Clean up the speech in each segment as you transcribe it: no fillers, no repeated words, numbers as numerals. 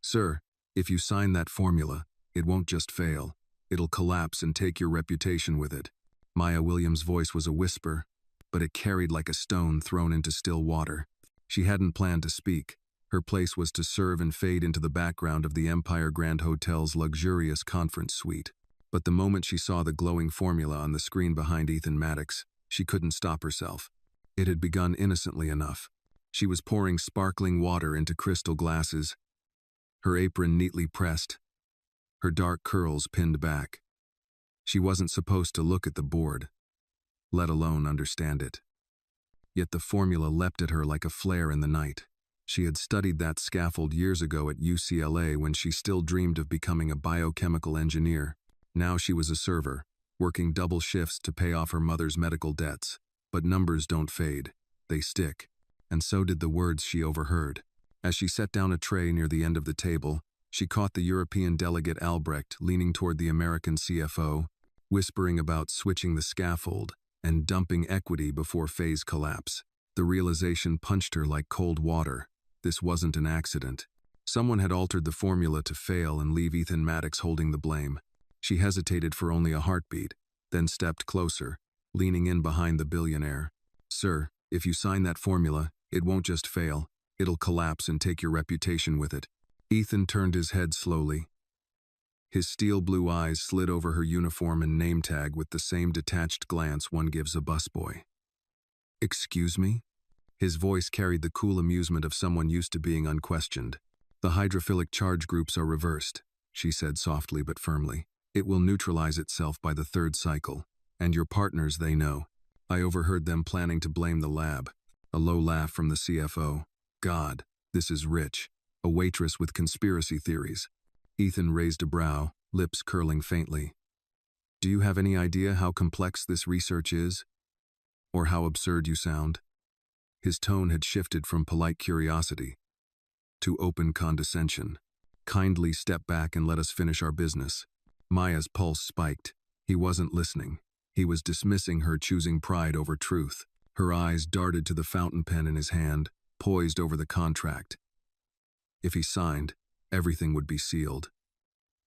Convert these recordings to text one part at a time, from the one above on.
Sir, if you sign that formula, it won't just fail. It'll collapse and take your reputation with it. Maya Williams' voice was a whisper, but it carried like a stone thrown into still water. She hadn't planned to speak. Her place was to serve and fade into the background of the Empire Grand Hotel's luxurious conference suite. But the moment she saw the glowing formula on the screen behind Ethan Maddox, she couldn't stop herself. It had begun innocently enough. She was pouring sparkling water into crystal glasses, her apron neatly pressed, her dark curls pinned back. She wasn't supposed to look at the board, let alone understand it. Yet the formula leapt at her like a flare in the night. She had studied that scaffold years ago at UCLA when she still dreamed of becoming a biochemical engineer. Now she was a server, working double shifts to pay off her mother's medical debts. But numbers don't fade, they stick. And so did the words she overheard. As she set down a tray near the end of the table, she caught the European delegate Albrecht leaning toward the American CFO, whispering about switching the scaffold and dumping equity before phase collapse. The realization punched her like cold water. This wasn't an accident. Someone had altered the formula to fail and leave Ethan Maddox holding the blame. She hesitated for only a heartbeat, then stepped closer, leaning in behind the billionaire. Sir, if you sign that formula, it won't just fail. It'll collapse and take your reputation with it. Ethan turned his head slowly. His steel blue eyes slid over her uniform and name tag with the same detached glance one gives a busboy. Excuse me? His voice carried the cool amusement of someone used to being unquestioned. The hydrophilic charge groups are reversed, she said softly but firmly. It will neutralize itself by the third cycle. And your partners, they know. I overheard them planning to blame the lab. A low laugh from the CFO. God, this is rich. A waitress with conspiracy theories. Ethan raised a brow, lips curling faintly. Do you have any idea how complex this research is? Or how absurd you sound? His tone had shifted from polite curiosity to open condescension. Kindly step back and let us finish our business. Maya's pulse spiked. He wasn't listening. He was dismissing her, choosing pride over truth. Her eyes darted to the fountain pen in his hand, poised over the contract. If he signed, everything would be sealed.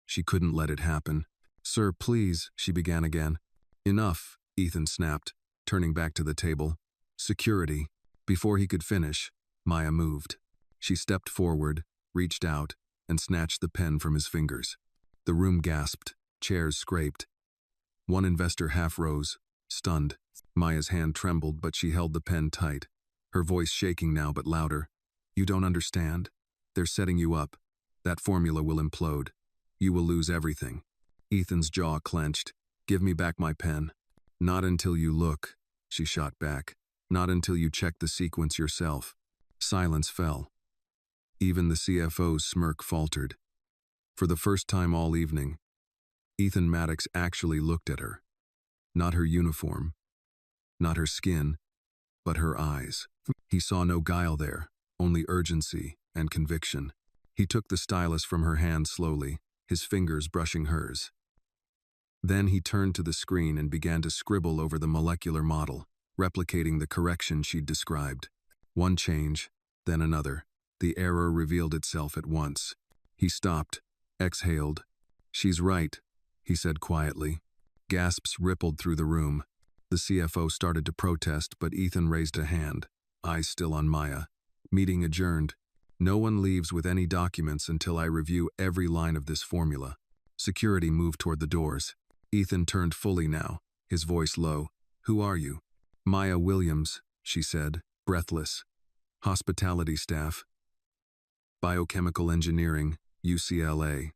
She couldn't let it happen. Sir, please, she began again. Enough, Ethan snapped, turning back to the table. Security. Before he could finish, Maya moved. She stepped forward, reached out, and snatched the pen from his fingers. The room gasped, chairs scraped. One investor half rose, stunned. Maya's hand trembled, but she held the pen tight, her voice shaking now but louder. You don't understand? They're setting you up. That formula will implode. You will lose everything. Ethan's jaw clenched. Give me back my pen. Not until you look, she shot back. Not until you check the sequence yourself. Silence fell. Even the CFO's smirk faltered. For the first time all evening, Ethan Maddox actually looked at her. Not her uniform, not her skin, but her eyes. He saw no guile there, only urgency and conviction. He took the stylus from her hand slowly, his fingers brushing hers. Then he turned to the screen and began to scribble over the molecular model, replicating the correction she'd described. One change, then another. The error revealed itself at once. He stopped, exhaled. She's right, he said quietly. Gasps rippled through the room. The CFO started to protest, but Ethan raised a hand, eyes still on Maya. Meeting adjourned. No one leaves with any documents until I review every line of this formula. Security moved toward the doors. Ethan turned fully now, his voice low. Who are you? Maya Williams, she said, breathless. Hospitality staff. Biochemical engineering, UCLA.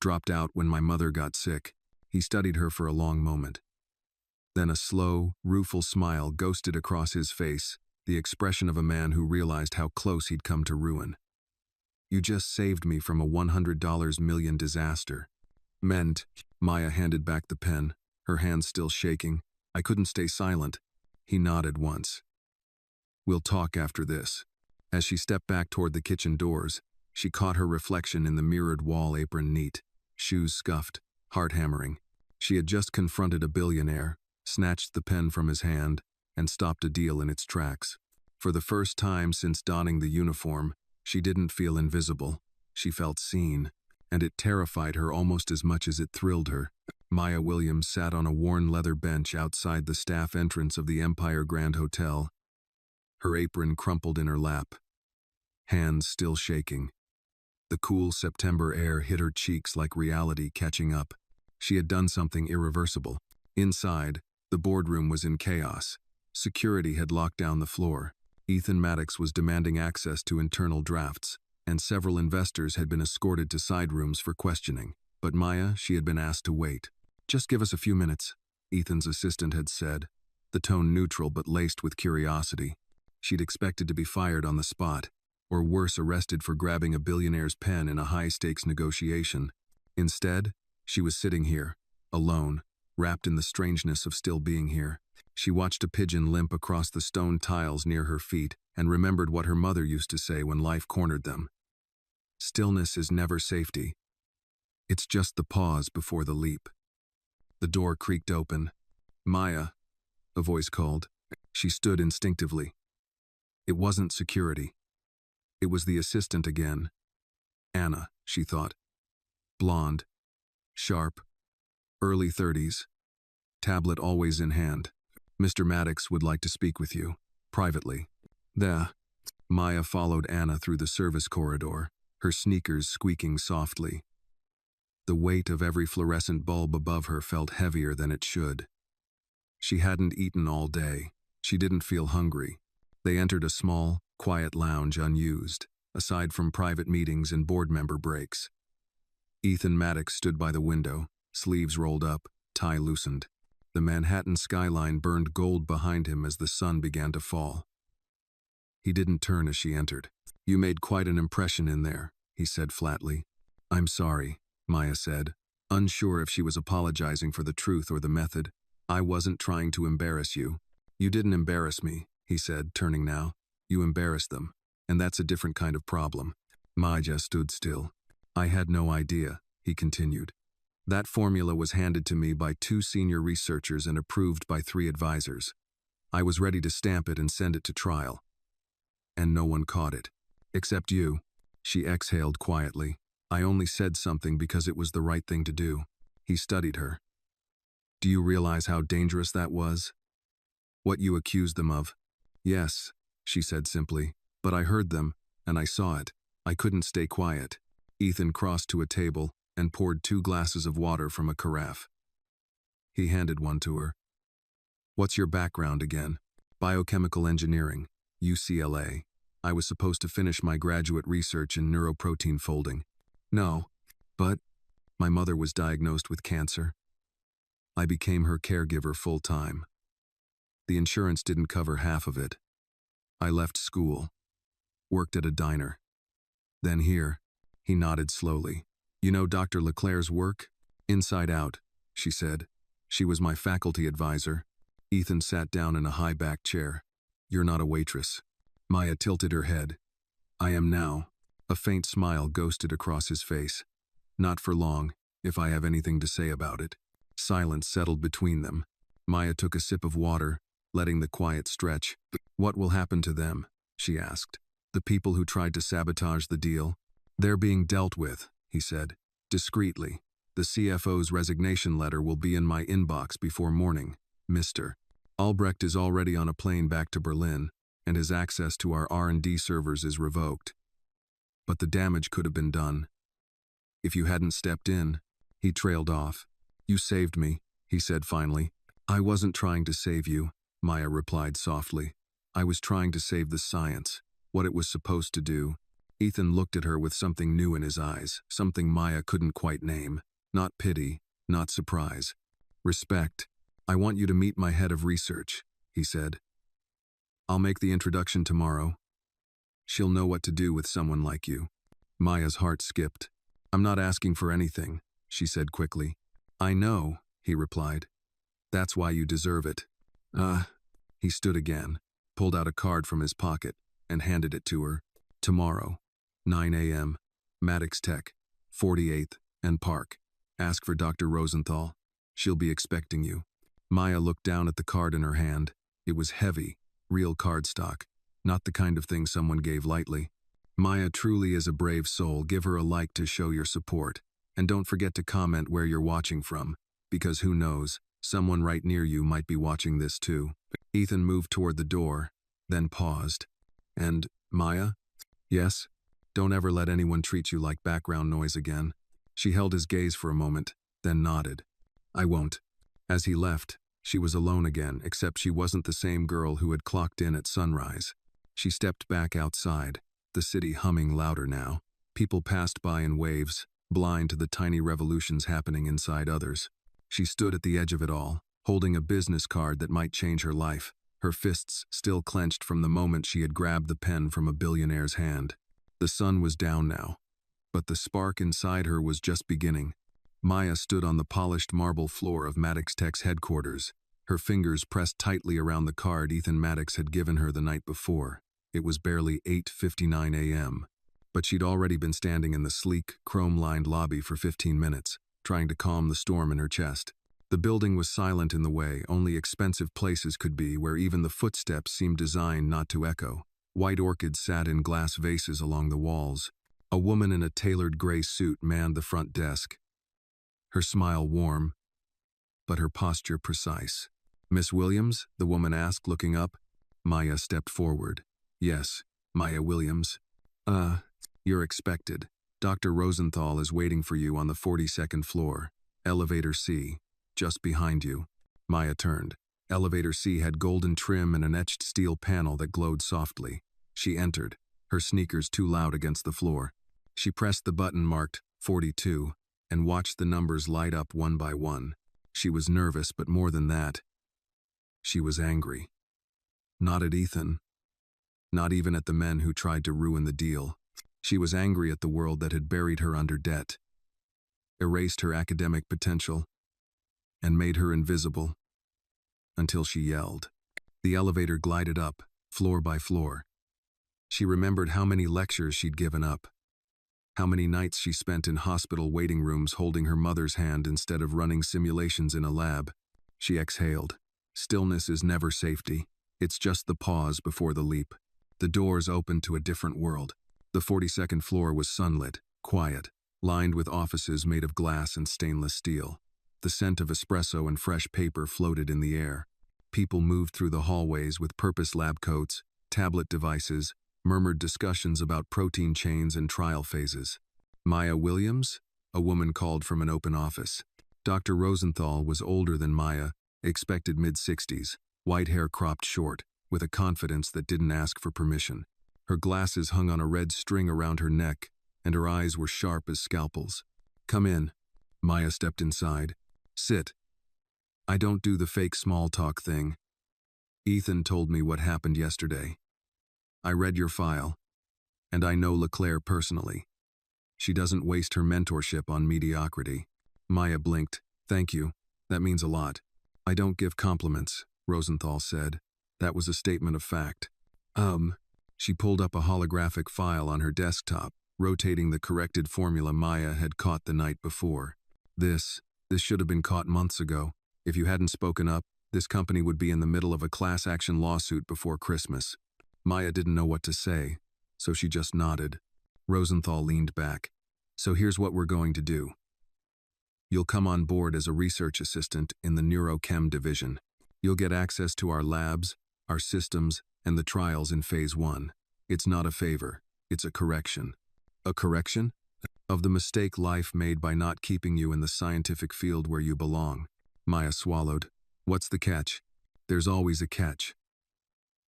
Dropped out when my mother got sick. He studied her for a long moment. Then a slow, rueful smile ghosted across his face, the expression of a man who realized how close he'd come to ruin. You just saved me from a $100 million disaster. Meant, Maya handed back the pen, her hands still shaking. I couldn't stay silent. He nodded once. We'll talk after this. As she stepped back toward the kitchen doors, she caught her reflection in the mirrored wall apron neat, shoes scuffed, heart hammering. She had just confronted a billionaire, snatched the pen from his hand, and stopped a deal in its tracks. For the first time since donning the uniform, she didn't feel invisible. She felt seen, and it terrified her almost as much as it thrilled her. Maya Williams sat on a worn leather bench outside the staff entrance of the Empire Grand Hotel, her apron crumpled in her lap, hands still shaking. The cool September air hit her cheeks like reality catching up. She had done something irreversible. Inside, the boardroom was in chaos. Security had locked down the floor. Ethan Maddox was demanding access to internal drafts, and several investors had been escorted to side rooms for questioning. But Maya, she had been asked to wait. "Just give us a few minutes," Ethan's assistant had said, the tone neutral but laced with curiosity. She'd expected to be fired on the spot, or worse, arrested for grabbing a billionaire's pen in a high-stakes negotiation. Instead, she was sitting here, alone, wrapped in the strangeness of still being here. She watched a pigeon limp across the stone tiles near her feet and remembered what her mother used to say when life cornered them. Stillness is never safety. It's just the pause before the leap. The door creaked open. "Maya," a voice called. She stood instinctively. It wasn't security. It was the assistant again. Anna, she thought. Blonde. Sharp. Early 30s. Tablet always in hand. "Mr. Maddox would like to speak with you. Privately." "There." Maya followed Anna through the service corridor, her sneakers squeaking softly. The weight of every fluorescent bulb above her felt heavier than it should. She hadn't eaten all day. She didn't feel hungry. They entered a small, quiet lounge unused, aside from private meetings and board member breaks. Ethan Maddox stood by the window, sleeves rolled up, tie loosened. The Manhattan skyline burned gold behind him as the sun began to fall. He didn't turn as she entered. "You made quite an impression in there," he said flatly. "I'm sorry," Maya said, unsure if she was apologizing for the truth or the method. "I wasn't trying to embarrass you." "You didn't embarrass me," he said, turning now. "You embarrassed them, and that's a different kind of problem." Maya stood still. "I had no idea," he continued. "That formula was handed to me by 2 senior researchers and approved by 3 advisors. I was ready to stamp it and send it to trial. And no one caught it. Except you." She exhaled quietly. "I only said something because it was the right thing to do." He studied her. "Do you realize how dangerous that was? What you accused them of?" "Yes," she said simply. "But I heard them, and I saw it. I couldn't stay quiet." Ethan crossed to a table and poured 2 glasses of water from a carafe. He handed one to her. "What's your background again?" "Biochemical engineering, UCLA. I was supposed to finish my graduate research in neuroprotein folding." "No, but my mother was diagnosed with cancer. I became her caregiver full-time. The insurance didn't cover half of it. I left school, worked at a diner. Then here." He nodded slowly. "You know Dr. Leclerc's work? Inside out," she said. "She was my faculty advisor." Ethan sat down in a high-backed chair. "You're not a waitress." Maya tilted her head. "I am now." A faint smile ghosted across his face. "Not for long, if I have anything to say about it." Silence settled between them. Maya took a sip of water, letting the quiet stretch. "What will happen to them?" she asked. "The people who tried to sabotage the deal?" "They're being dealt with," he said, discreetly. "The CFO's resignation letter will be in my inbox before morning, Mr. Albrecht is already on a plane back to Berlin, and his access to our R&D servers is revoked. But the damage could have been done. If you hadn't stepped in." He trailed off. "You saved me," he said finally. "I wasn't trying to save you," Maya replied softly. "I was trying to save the science, what it was supposed to do." Ethan looked at her with something new in his eyes, something Maya couldn't quite name. Not pity, not surprise. "Respect. I want you to meet my head of research," he said. "I'll make the introduction tomorrow. She'll know what to do with someone like you." Maya's heart skipped. "I'm not asking for anything," she said quickly. "I know," he replied. "That's why you deserve it." He stood again, pulled out a card from his pocket, and handed it to her. "Tomorrow, 9 a.m., Maddox Tech, 48th and Park. Ask for Dr. Rosenthal. She'll be expecting you." Maya looked down at the card in her hand. It was heavy, real cardstock, not the kind of thing someone gave lightly. Maya truly is a brave soul. Give her a like to show your support. And don't forget to comment where you're watching from, because who knows, someone right near you might be watching this too. Ethan moved toward the door, then paused. And, Maya? Yes? Don't ever let anyone treat you like background noise again. She held his gaze for a moment, then nodded. I won't. As he left, she was alone again, except she wasn't the same girl who had clocked in at sunrise. She stepped back outside, the city humming louder now. People passed by in waves, blind to the tiny revolutions happening inside others. She stood at the edge of it all, holding a business card that might change her life, her fists still clenched from the moment she had grabbed the pen from a billionaire's hand. The sun was down now, but the spark inside her was just beginning. Maya stood on the polished marble floor of Maddox Tech's headquarters, her fingers pressed tightly around the card Ethan Maddox had given her the night before. It was barely 8:59 a.m., but she'd already been standing in the sleek, chrome-lined lobby for 15 minutes, trying to calm the storm in her chest. The building was silent in the way only expensive places could be, where even the footsteps seemed designed not to echo. White orchids sat in glass vases along the walls. A woman in a tailored gray suit manned the front desk, her smile warm, but her posture precise. Miss Williams? The woman asked, looking up. Maya stepped forward. Yes, Maya Williams. You're expected. Dr. Rosenthal is waiting for you on the 42nd floor. Elevator C, just behind you. Maya turned. Elevator C had golden trim and an etched steel panel that glowed softly. She entered, her sneakers too loud against the floor. She pressed the button marked 42 and watched the numbers light up one by one. She was nervous, but more than that, she was angry. Not at Ethan. Not even at the men who tried to ruin the deal. She was angry at the world that had buried her under debt, erased her academic potential, and made her invisible, until she yelled. The elevator glided up, floor by floor. She remembered how many lectures she'd given up, how many nights she spent in hospital waiting rooms holding her mother's hand instead of running simulations in a lab. She exhaled. Stillness is never safety. It's just the pause before the leap. The doors opened to a different world. The 42nd floor was sunlit, quiet, lined with offices made of glass and stainless steel. The scent of espresso and fresh paper floated in the air. People moved through the hallways with purpose lab coats, tablet devices, murmured discussions about protein chains and trial phases. Maya Williams? A woman called from an open office. Dr. Rosenthal was older than Maya, expected mid-60s, white hair cropped short, with a confidence that didn't ask for permission. Her glasses hung on a red string around her neck, and her eyes were sharp as scalpels. Come in. Maya stepped inside. Sit. I don't do the fake small talk thing. Ethan told me what happened yesterday. I read your file, and I know LeClaire personally. She doesn't waste her mentorship on mediocrity. Maya blinked. Thank you. That means a lot. I don't give compliments, Rosenthal said. That was a statement of fact. She pulled up a holographic file on her desktop, rotating the corrected formula Maya had caught the night before. This should have been caught months ago. If you hadn't spoken up, this company would be in the middle of a class action lawsuit before Christmas. Maya didn't know what to say, so she just nodded. Rosenthal leaned back. So here's what we're going to do. You'll come on board as a research assistant in the Neurochem division. You'll get access to our labs, our systems, and the trials in Phase 1. It's not a favor, it's a correction. A correction? Of the mistake life made by not keeping you in the scientific field where you belong. Maya swallowed. What's the catch? There's always a catch,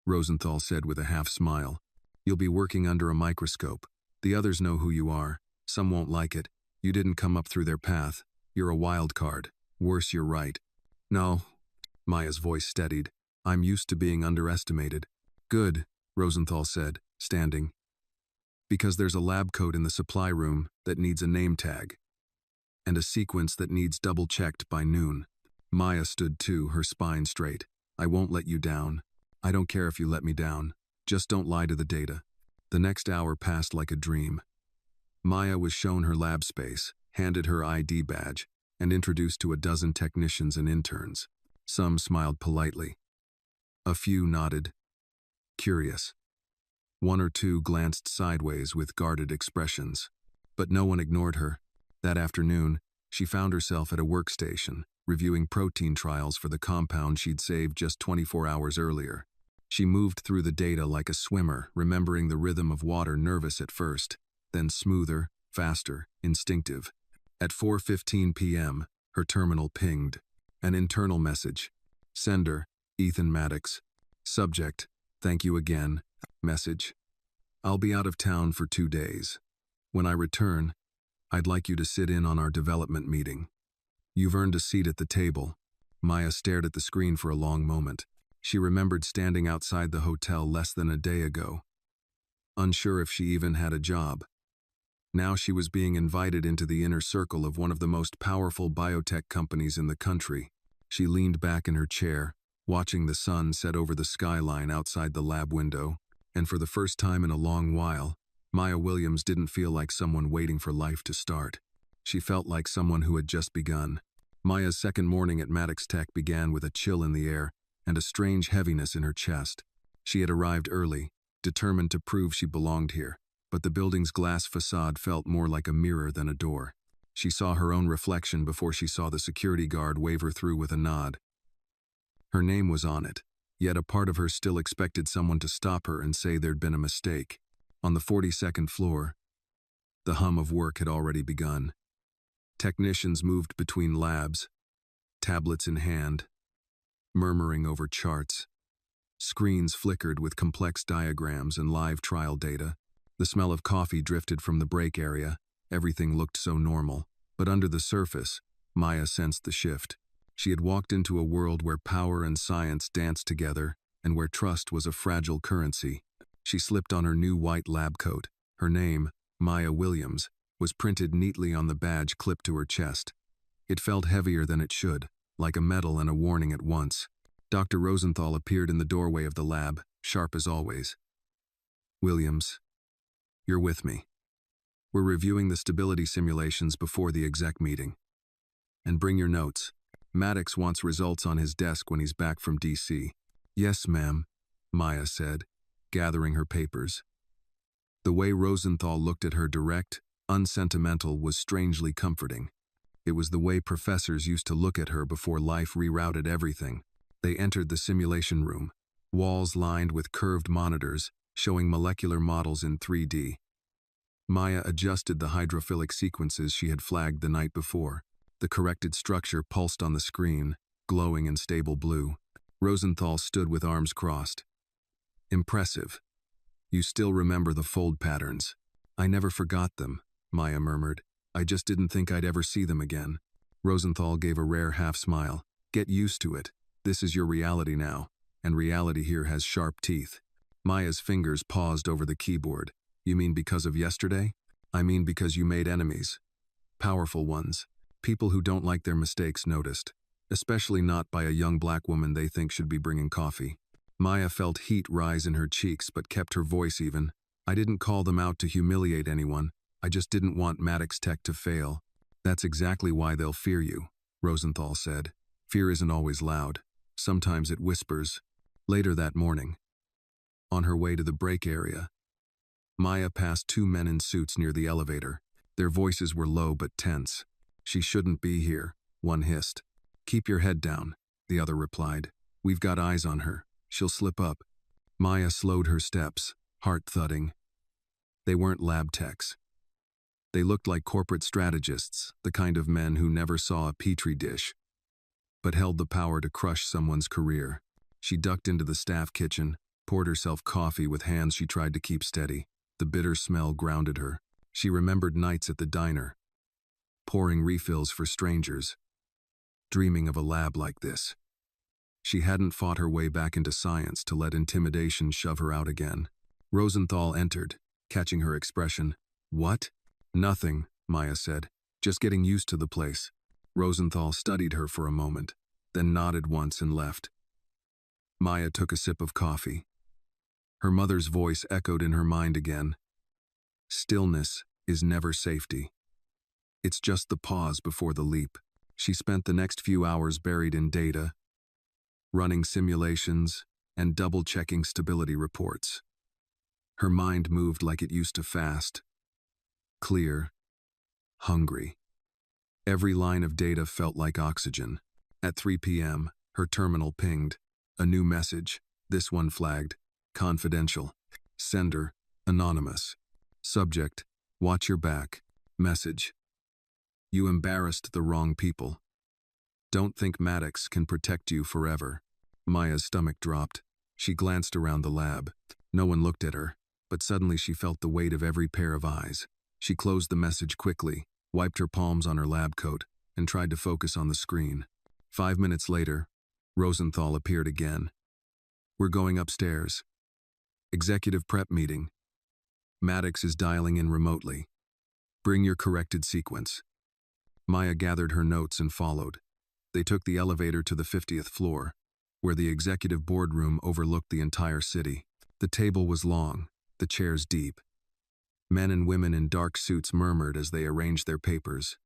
Rosenthal said with a half smile. You'll be working under a microscope. The others know who you are. Some won't like it. You didn't come up through their path. You're a wild card. Worse, you're right. No. Maya's voice steadied. I'm used to being underestimated. Good, Rosenthal said, standing. Because there's a lab coat in the supply room that needs a name tag, and a sequence that needs double-checked by noon. Maya stood too, her spine straight. I won't let you down. I don't care if you let me down. Just don't lie to the data. The next hour passed like a dream. Maya was shown her lab space, handed her ID badge, and introduced to a dozen technicians and interns. Some smiled politely. A few nodded, curious. One or two glanced sideways with guarded expressions. But no one ignored her. That afternoon, she found herself at a workstation, reviewing protein trials for the compound she'd saved just 24 hours earlier. She moved through the data like a swimmer, remembering the rhythm of water, nervous at first, then smoother, faster, instinctive. At 4:15 p.m., her terminal pinged. An internal message. Sender, Ethan Maddox. Subject, thank you again. Message. I'll be out of town for 2 days. When I return, I'd like you to sit in on our development meeting. You've earned a seat at the table. Maya stared at the screen for a long moment. She remembered standing outside the hotel less than a day ago, unsure if she even had a job. Now she was being invited into the inner circle of one of the most powerful biotech companies in the country. She leaned back in her chair, watching the sun set over the skyline outside the lab window, and for the first time in a long while, Maya Williams didn't feel like someone waiting for life to start. She felt like someone who had just begun. Maya's second morning at Maddox Tech began with a chill in the air and a strange heaviness in her chest. She had arrived early, determined to prove she belonged here, but the building's glass facade felt more like a mirror than a door. She saw her own reflection before she saw the security guard wave her through with a nod. Her name was on it, yet a part of her still expected someone to stop her and say there'd been a mistake. On the 42nd floor, the hum of work had already begun. Technicians moved between labs, tablets in hand, murmuring over charts. Screens flickered with complex diagrams and live trial data. The smell of coffee drifted from the break area. Everything looked so normal. But under the surface, Maya sensed the shift. She had walked into a world where power and science danced together, and where trust was a fragile currency. She slipped on her new white lab coat. Her name, Maya Williams, was printed neatly on the badge clipped to her chest. It felt heavier than it should, like a medal and a warning at once. Dr. Rosenthal appeared in the doorway of the lab, sharp as always. Williams, you're with me. We're reviewing the stability simulations before the exec meeting. And bring your notes. Maddox wants results on his desk when he's back from DC. Yes, ma'am, Maya said, gathering her papers. The way Rosenthal looked at her, direct, unsentimental, was strangely comforting. It was the way professors used to look at her before life rerouted everything. They entered the simulation room, walls lined with curved monitors showing molecular models in 3D. Maya adjusted the hydrophilic sequences she had flagged the night before. The corrected structure pulsed on the screen, glowing in stable blue. Rosenthal stood with arms crossed. Impressive. You still remember the fold patterns. I never forgot them, Maya murmured. I just didn't think I'd ever see them again. Rosenthal gave a rare half-smile. Get used to it. This is your reality now, and reality here has sharp teeth. Maya's fingers paused over the keyboard. You mean because of yesterday? I mean because you made enemies. Powerful ones. People who don't like their mistakes noticed. Especially not by a young black woman they think should be bringing coffee. Maya felt heat rise in her cheeks but kept her voice even. I didn't call them out to humiliate anyone. I just didn't want Maddox Tech to fail. That's exactly why they'll fear you, Rosenthal said. Fear isn't always loud. Sometimes it whispers. Later that morning, on her way to the break area, Maya passed two men in suits near the elevator. Their voices were low but tense. She shouldn't be here, one hissed. Keep your head down, the other replied. We've got eyes on her. She'll slip up. Maya slowed her steps, heart thudding. They weren't lab techs. They looked like corporate strategists, the kind of men who never saw a petri dish, but held the power to crush someone's career. She ducked into the staff kitchen, poured herself coffee with hands she tried to keep steady. The bitter smell grounded her. She remembered nights at the diner, pouring refills for strangers, dreaming of a lab like this. She hadn't fought her way back into science to let intimidation shove her out again. Rosenthal entered, catching her expression. What? Nothing, Maya said. Just getting used to the place. Rosenthal studied her for a moment, then nodded once and left. Maya took a sip of coffee. Her mother's voice echoed in her mind again. Stillness is never safety. It's just the pause before the leap. She spent the next few hours buried in data, running simulations and double-checking stability reports. Her mind moved like it used to fast. Clear. Hungry. Every line of data felt like oxygen. At 3 p.m., her terminal pinged. A new message. This one flagged. Confidential. Sender. Anonymous. Subject. Watch your back. Message. You embarrassed the wrong people. Don't think Maddox can protect you forever. Maya's stomach dropped. She glanced around the lab. No one looked at her, but suddenly she felt the weight of every pair of eyes. She closed the message quickly, wiped her palms on her lab coat, and tried to focus on the screen. 5 minutes later, Rosenthal appeared again. We're going upstairs. Executive prep meeting. Maddox is dialing in remotely. Bring your corrected sequence. Maya gathered her notes and followed. They took the elevator to the 50th floor, where the executive boardroom overlooked the entire city. The table was long, the chairs deep. Men and women in dark suits murmured as they arranged their papers.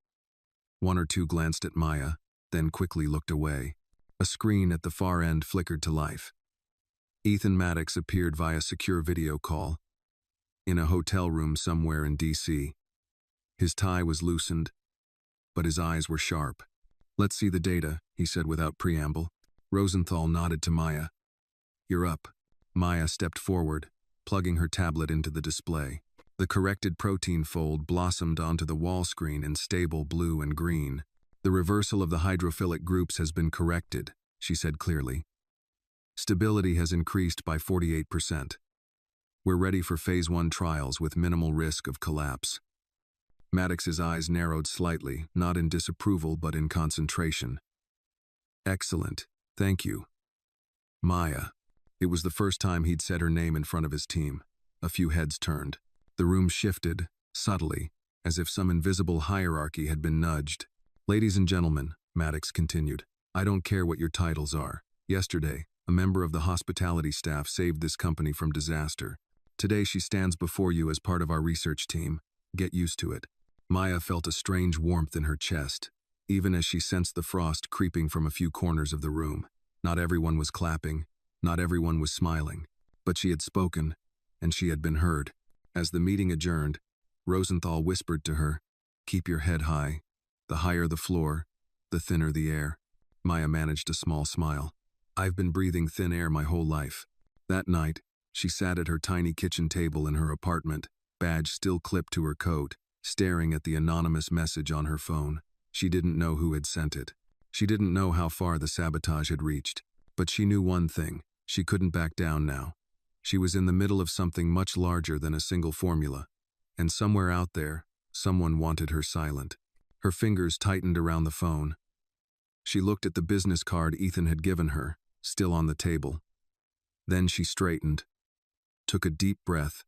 One or two glanced at Maya, then quickly looked away. A screen at the far end flickered to life. Ethan Maddox appeared via secure video call, in a hotel room somewhere in D.C. His tie was loosened, but his eyes were sharp. Let's see the data, he said without preamble. Rosenthal nodded to Maya. You're up. Maya stepped forward, plugging her tablet into the display. The corrected protein fold blossomed onto the wall screen in stable blue and green. The reversal of the hydrophilic groups has been corrected, she said clearly. Stability has increased by 48%. We're ready for phase 1 trials with minimal risk of collapse. Maddox's eyes narrowed slightly, not in disapproval but in concentration. Excellent, thank you. Maya. It was the first time he'd said her name in front of his team. A few heads turned. The room shifted, subtly, as if some invisible hierarchy had been nudged. Ladies and gentlemen, Maddox continued, I don't care what your titles are. Yesterday, a member of the hospitality staff saved this company from disaster. Today she stands before you as part of our research team. Get used to it. Maya felt a strange warmth in her chest, even as she sensed the frost creeping from a few corners of the room. Not everyone was clapping, not everyone was smiling, but she had spoken, and she had been heard. As the meeting adjourned, Rosenthal whispered to her, keep your head high. The higher the floor, the thinner the air. Maya managed a small smile. I've been breathing thin air my whole life. That night, she sat at her tiny kitchen table in her apartment, badge still clipped to her coat, staring at the anonymous message on her phone. She didn't know who had sent it. She didn't know how far the sabotage had reached. But she knew one thing, she couldn't back down now. She was in the middle of something much larger than a single formula. And somewhere out there, someone wanted her silent. Her fingers tightened around the phone. She looked at the business card Ethan had given her, still on the table. Then she straightened, took a deep breath,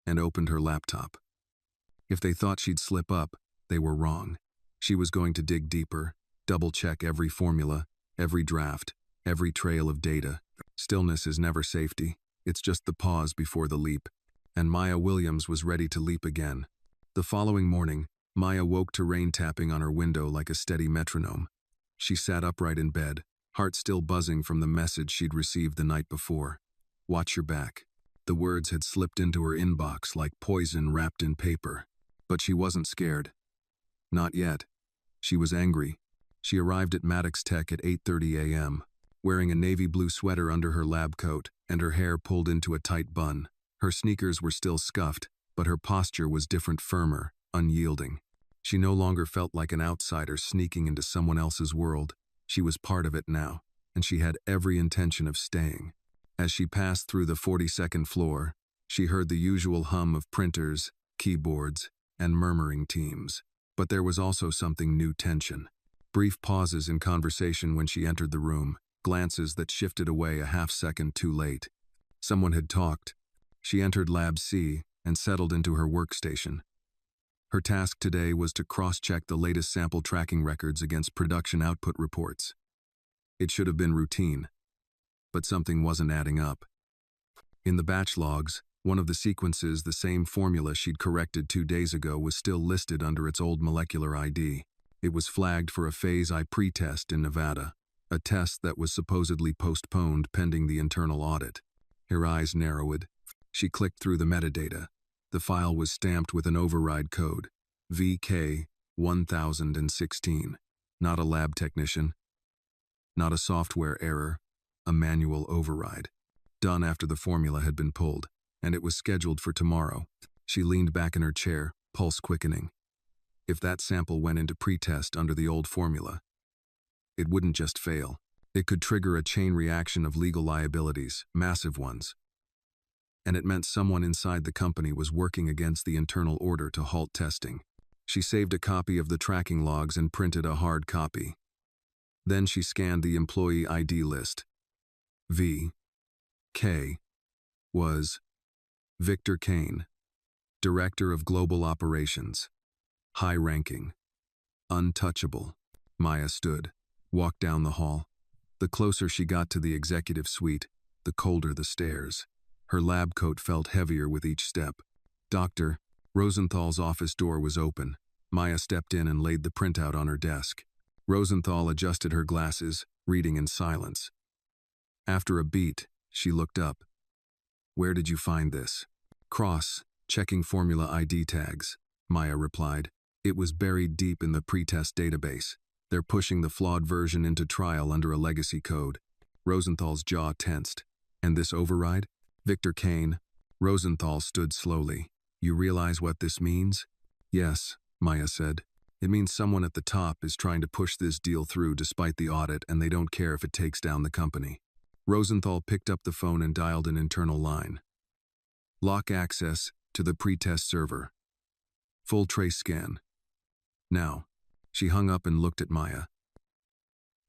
and opened her laptop. If they thought she'd slip up, they were wrong. She was going to dig deeper, double-check every formula, every draft, every trail of data. Stillness is never safety. It's just the pause before the leap. And Maya Williams was ready to leap again. The following morning, Maya woke to rain tapping on her window like a steady metronome. She sat upright in bed, heart still buzzing from the message she'd received the night before. Watch your back. The words had slipped into her inbox like poison wrapped in paper. But she wasn't scared. Not yet. She was angry. She arrived at Maddox Tech at 8:30 a.m., wearing a navy blue sweater under her lab coat and her hair pulled into a tight bun. Her sneakers were still scuffed, but her posture was different, firmer, unyielding. She no longer felt like an outsider sneaking into someone else's world. She was part of it now, and she had every intention of staying. As she passed through the 42nd floor, she heard the usual hum of printers, keyboards, and murmuring teams. But there was also something new: tension. Brief pauses in conversation when she entered the room, glances that shifted away a half-second too late. Someone had talked. She entered Lab C and settled into her workstation. Her task today was to cross-check the latest sample tracking records against production output reports. It should have been routine, but something wasn't adding up. In the batch logs, one of the sequences, the same formula she'd corrected 2 days ago, was still listed under its old molecular ID. It was flagged for a Phase I pretest in Nevada, a test that was supposedly postponed pending the internal audit. Her eyes narrowed. She clicked through the metadata. The file was stamped with an override code, VK1016. Not a lab technician, not a software error, a manual override. Done after the formula had been pulled, and it was scheduled for tomorrow. She leaned back in her chair, pulse quickening. If that sample went into pretest under the old formula, it wouldn't just fail. It could trigger a chain reaction of legal liabilities, massive ones. And it meant someone inside the company was working against the internal order to halt testing. She saved a copy of the tracking logs and printed a hard copy. Then she scanned the employee ID list. V.K. was Victor Kane, Director of Global Operations. High ranking. Untouchable. Maya stood, walked down the hall. The closer she got to the executive suite, the colder the stairs. Her lab coat felt heavier with each step. Dr. Rosenthal's office door was open. Maya stepped in and laid the printout on her desk. Rosenthal adjusted her glasses, reading in silence. After a beat, she looked up. "Where did you find this?" "Checking formula ID tags," Maya replied. "It was buried deep in the pretest database. They're pushing the flawed version into trial under a legacy code." Rosenthal's jaw tensed. "And this override?" "Victor Kane." Rosenthal stood slowly. "You realize what this means?" "Yes," Maya said. "It means someone at the top is trying to push this deal through despite the audit, and they don't care if it takes down the company." Rosenthal picked up the phone and dialed an internal line. "Lock access to the pretest server. Full trace scan. Now." She hung up and looked at Maya.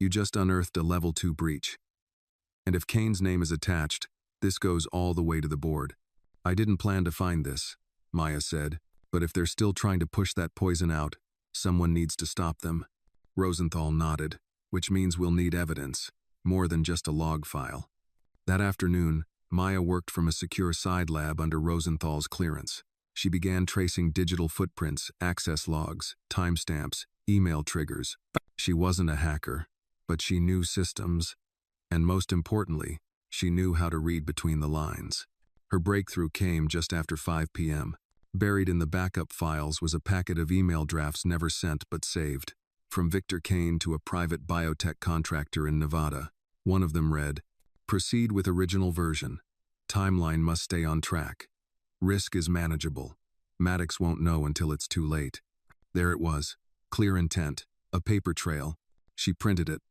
"You just unearthed a level 2 breach. And if Kane's name is attached, this goes all the way to the board." "I didn't plan to find this," Maya said, "but if they're still trying to push that poison out, someone needs to stop them." Rosenthal nodded, "Which means we'll need evidence, more than just a log file." That afternoon, Maya worked from a secure side lab under Rosenthal's clearance. She began tracing digital footprints, access logs, timestamps, email triggers. She wasn't a hacker, but she knew systems, and most importantly, she knew how to read between the lines. Her breakthrough came just after 5 p.m. Buried in the backup files was a packet of email drafts never sent but saved. From Victor Kane to a private biotech contractor in Nevada. One of them read, "Proceed with original version. Timeline must stay on track. Risk is manageable. Maddox won't know until it's too late." There it was, clear intent, a paper trail. She printed it,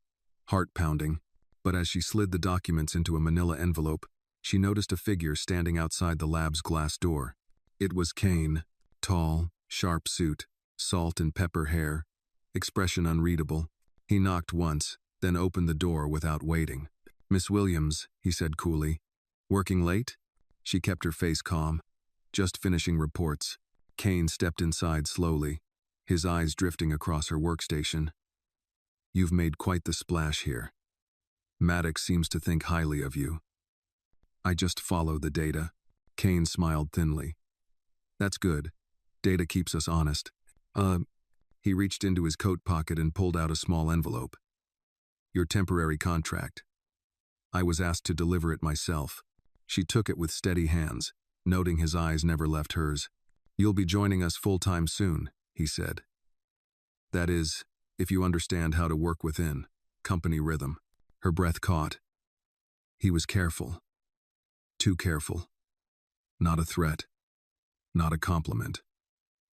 heart pounding, but as she slid the documents into a manila envelope, she noticed a figure standing outside the lab's glass door. It was Kane, tall, sharp suit, salt and pepper hair, expression unreadable. He knocked once, then opened the door without waiting. "Miss Williams," he said coolly. "Working late?" She kept her face calm. "Just finishing reports." Kane stepped inside slowly, his eyes drifting across her workstation. "You've made quite the splash here. Maddox seems to think highly of you." "I just follow the data." Kane smiled thinly. "That's good. Data keeps us honest." He reached into his coat pocket and pulled out a small envelope. "Your temporary contract. I was asked to deliver it myself." She took it with steady hands, noting his eyes never left hers. "You'll be joining us full-time soon," he said. "That is, if you understand how to work within company rhythm." Her breath caught. He was careful. Too careful. Not a threat. Not a compliment.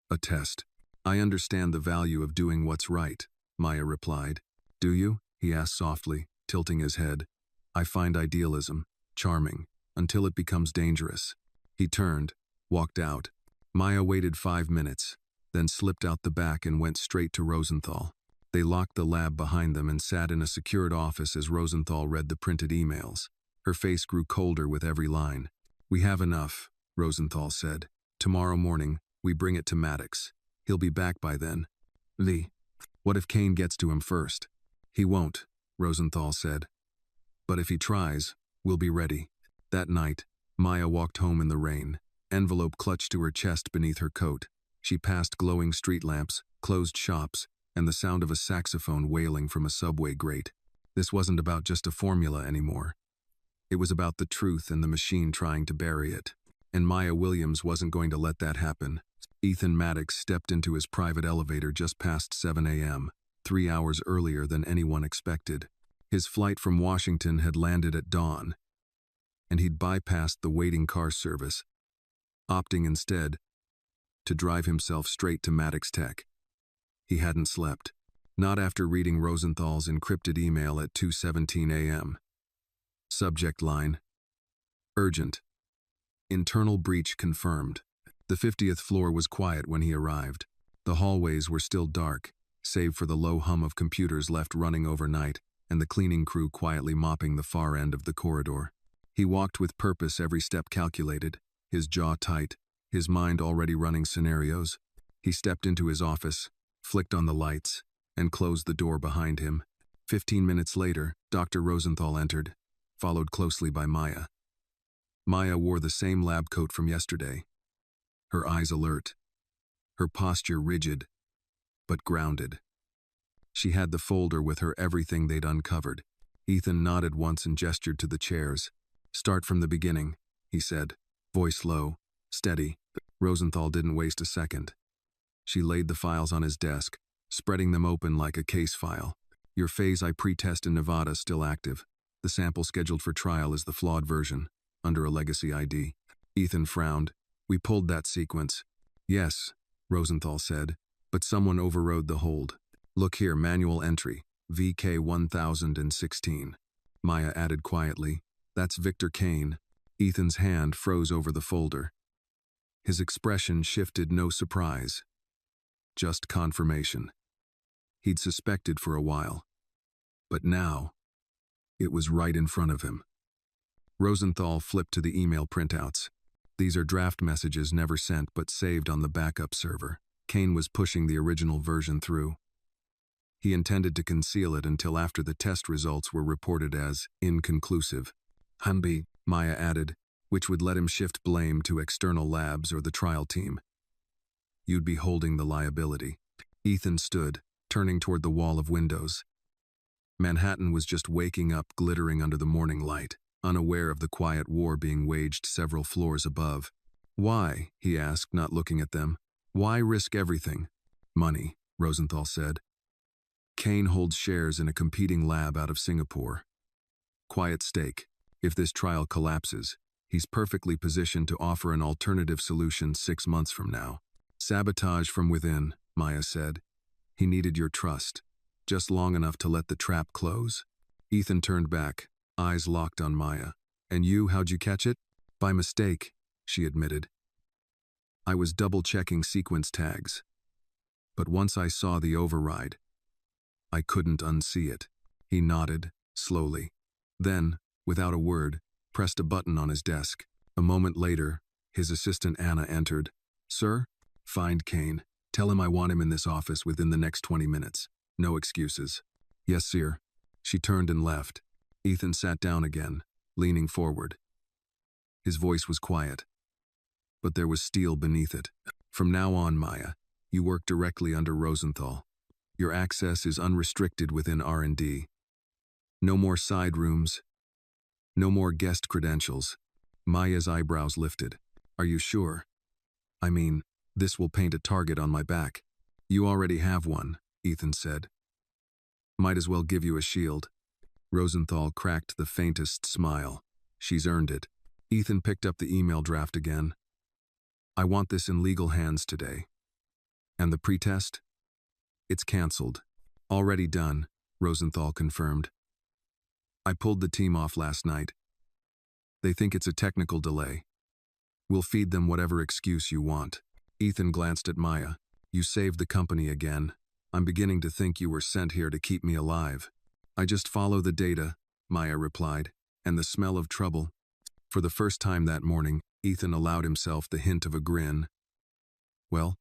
A test. "I understand the value of doing what's right," Maya replied. "Do you?" he asked softly, tilting his head. "I find idealism charming, until it becomes dangerous." He turned, walked out. Maya waited 5 minutes, then slipped out the back and went straight to Rosenthal. They locked the lab behind them and sat in a secured office as Rosenthal read the printed emails. Her face grew colder with every line. "We have enough," Rosenthal said. "Tomorrow morning, we bring it to Maddox. He'll be back by then." What if Kane gets to him first?" "He won't," Rosenthal said. "But if he tries, we'll be ready." That night, Maya walked home in the rain, envelope clutched to her chest beneath her coat. She passed glowing street lamps, closed shops, and the sound of a saxophone wailing from a subway grate. This wasn't about just a formula anymore. It was about the truth and the machine trying to bury it. and Maya Williams wasn't going to let that happen. Ethan Maddox stepped into his private elevator just past 7 a.m., 3 hours earlier than anyone expected. His flight from Washington had landed at dawn, and he'd bypassed the waiting car service, opting instead to drive himself straight to Maddox Tech. He hadn't slept, not after reading Rosenthal's encrypted email at 2:17 a.m. Subject line: urgent. Internal breach confirmed. The 50th floor was quiet when he arrived. The hallways were still dark, save for the low hum of computers left running overnight and the cleaning crew quietly mopping the far end of the corridor. He walked with purpose, every step calculated, his jaw tight, his mind already running scenarios. He stepped into his office, flicked on the lights, and closed the door behind him. 15 minutes later, Dr. Rosenthal entered, followed closely by Maya. Maya wore the same lab coat from yesterday, her eyes alert, her posture rigid, but grounded. She had the folder with her everything they'd uncovered. Ethan nodded once and gestured to the chairs. "Start from the beginning," he said, voice low, steady. Rosenthal didn't waste a second. She laid the files on his desk, spreading them open like a case file. "Your phase I pre-test in Nevada still active. The sample scheduled for trial is the flawed version, under a legacy ID." Ethan frowned. "We pulled that sequence." "Yes," Rosenthal said, "but someone overrode the hold. Look here, manual entry, VK 1016. Maya added quietly, "That's Victor Kane." Ethan's hand froze over the folder. His expression shifted, no surprise, just confirmation. He'd suspected for a while, but now it was right in front of him. Rosenthal flipped to the email printouts. "These are draft messages never sent but saved on the backup server." Kane was pushing the original version through. He intended to conceal it until after the test results were reported as inconclusive. "Hanbi," Maya added, which would let him shift blame to external labs or the trial team. "You'd be holding the liability." Ethan stood, turning toward the wall of windows. Manhattan was just waking up, glittering under the morning light, unaware of the quiet war being waged several floors above. "Why?" he asked, not looking at them. "Why risk everything?" "Money," Rosenthal said. "Kane holds shares in a competing lab out of Singapore. Quiet stake. If this trial collapses, he's perfectly positioned to offer an alternative solution 6 months from now." "Sabotage from within," Maya said. "He needed your trust, just long enough to let the trap close." Ethan turned back, eyes locked on Maya. "And you, how'd you catch it?" "By mistake," she admitted. "I was double-checking sequence tags. But once I saw the override, I couldn't unsee it." He nodded, slowly. Then, without a word, pressed a button on his desk. A moment later, his assistant Anna entered. "Sir? Find Kane. Tell him I want him in this office within the next 20 minutes. No excuses." "Yes, sir." She turned and left. Ethan sat down again, leaning forward. His voice was quiet, but there was steel beneath it. "From now on, Maya, you work directly under Rosenthal. Your access is unrestricted within R&D. No more side rooms. No more guest credentials." Maya's eyebrows lifted. "Are you sure? I mean, this will paint a target on my back." "You already have one," Ethan said. "Might as well give you a shield." Rosenthal cracked the faintest smile. "She's earned it." Ethan picked up the email draft again. "I want this in legal hands today." "And the pretest?" "It's canceled." "Already done," Rosenthal confirmed. "I pulled the team off last night. They think it's a technical delay. We'll feed them whatever excuse you want." Ethan glanced at Maya. "You saved the company again. I'm beginning to think you were sent here to keep me alive." "I just follow the data," Maya replied, "and the smell of trouble." For the first time that morning, Ethan allowed himself the hint of a grin. "Well,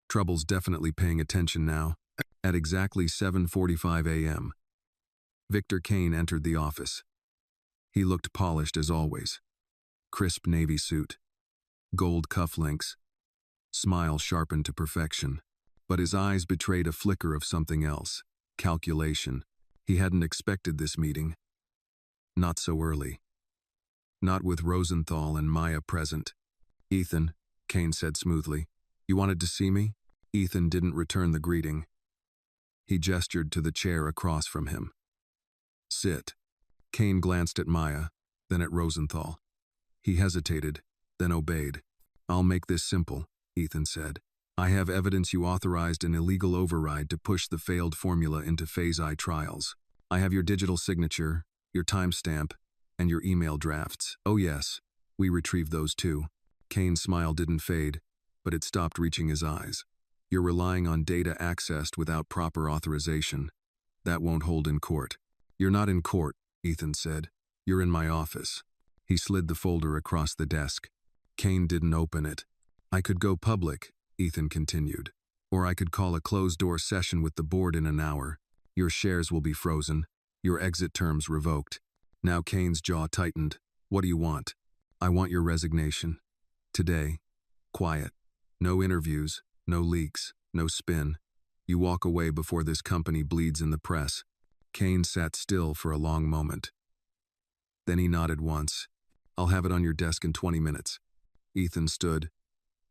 trouble's definitely paying attention now." At exactly 7:45 a.m., Victor Kane entered the office. He looked polished as always. Crisp navy suit, gold cufflinks, smile sharpened to perfection. But his eyes betrayed a flicker of something else, calculation. He hadn't expected this meeting. Not so early. Not with Rosenthal and Maya present. Ethan, Kane said smoothly. You wanted to see me? Ethan didn't return the greeting. He gestured to the chair across from him. Sit. Kane glanced at Maya, then at Rosenthal. He hesitated, then obeyed. I'll make this simple, Ethan said. I have evidence you authorized an illegal override to push the failed formula into Phase I trials. I have your digital signature, your timestamp, and your email drafts. Oh yes, we retrieved those too. Kane's smile didn't fade, but it stopped reaching his eyes. You're relying on data accessed without proper authorization. That won't hold in court. You're not in court, Ethan said. You're in my office. He slid the folder across the desk. Kane didn't open it. I could go public, Ethan continued. Or I could call a closed-door session with the board in an hour. Your shares will be frozen. Your exit terms revoked. Now Kane's jaw tightened. What do you want? I want your resignation. Today. Quiet. No interviews, no leaks, no spin. You walk away before this company bleeds in the press. Kane sat still for a long moment. Then he nodded once. I'll have it on your desk in 20 minutes. Ethan stood.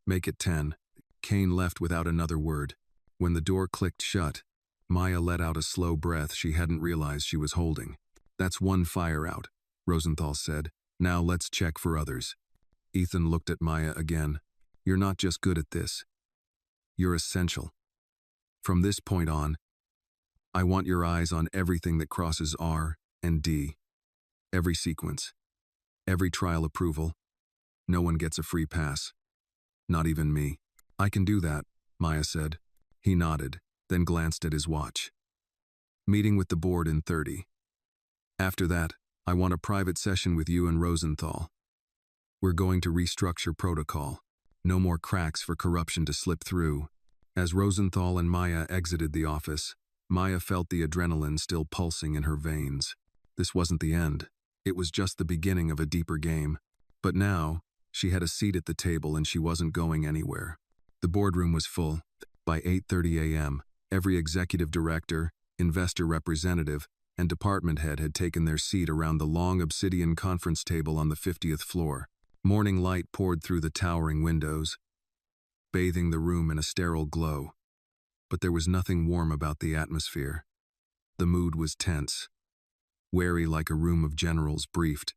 Make it 10. Kane left without another word. When the door clicked shut, Maya let out a slow breath she hadn't realized she was holding. That's one fire out, Rosenthal said. Now let's check for others. Ethan looked at Maya again. You're not just good at this. You're essential. From this point on, I want your eyes on everything that crosses R and D. Every sequence. Every trial approval. No one gets a free pass. Not even me. I can do that, Maya said. He nodded, then glanced at his watch. Meeting with the board in 30. After that, I want a private session with you and Rosenthal. We're going to restructure protocol. No more cracks for corruption to slip through. As Rosenthal and Maya exited the office, Maya felt the adrenaline still pulsing in her veins. This wasn't the end. It was just the beginning of a deeper game. But now, she had a seat at the table and she wasn't going anywhere. The boardroom was full. By 8:30 a.m., every executive director, investor representative, and department head had taken their seat around the long obsidian conference table on the 50th floor. Morning light poured through the towering windows, bathing the room in a sterile glow. But there was nothing warm about the atmosphere. The mood was tense, wary like a room of generals briefed.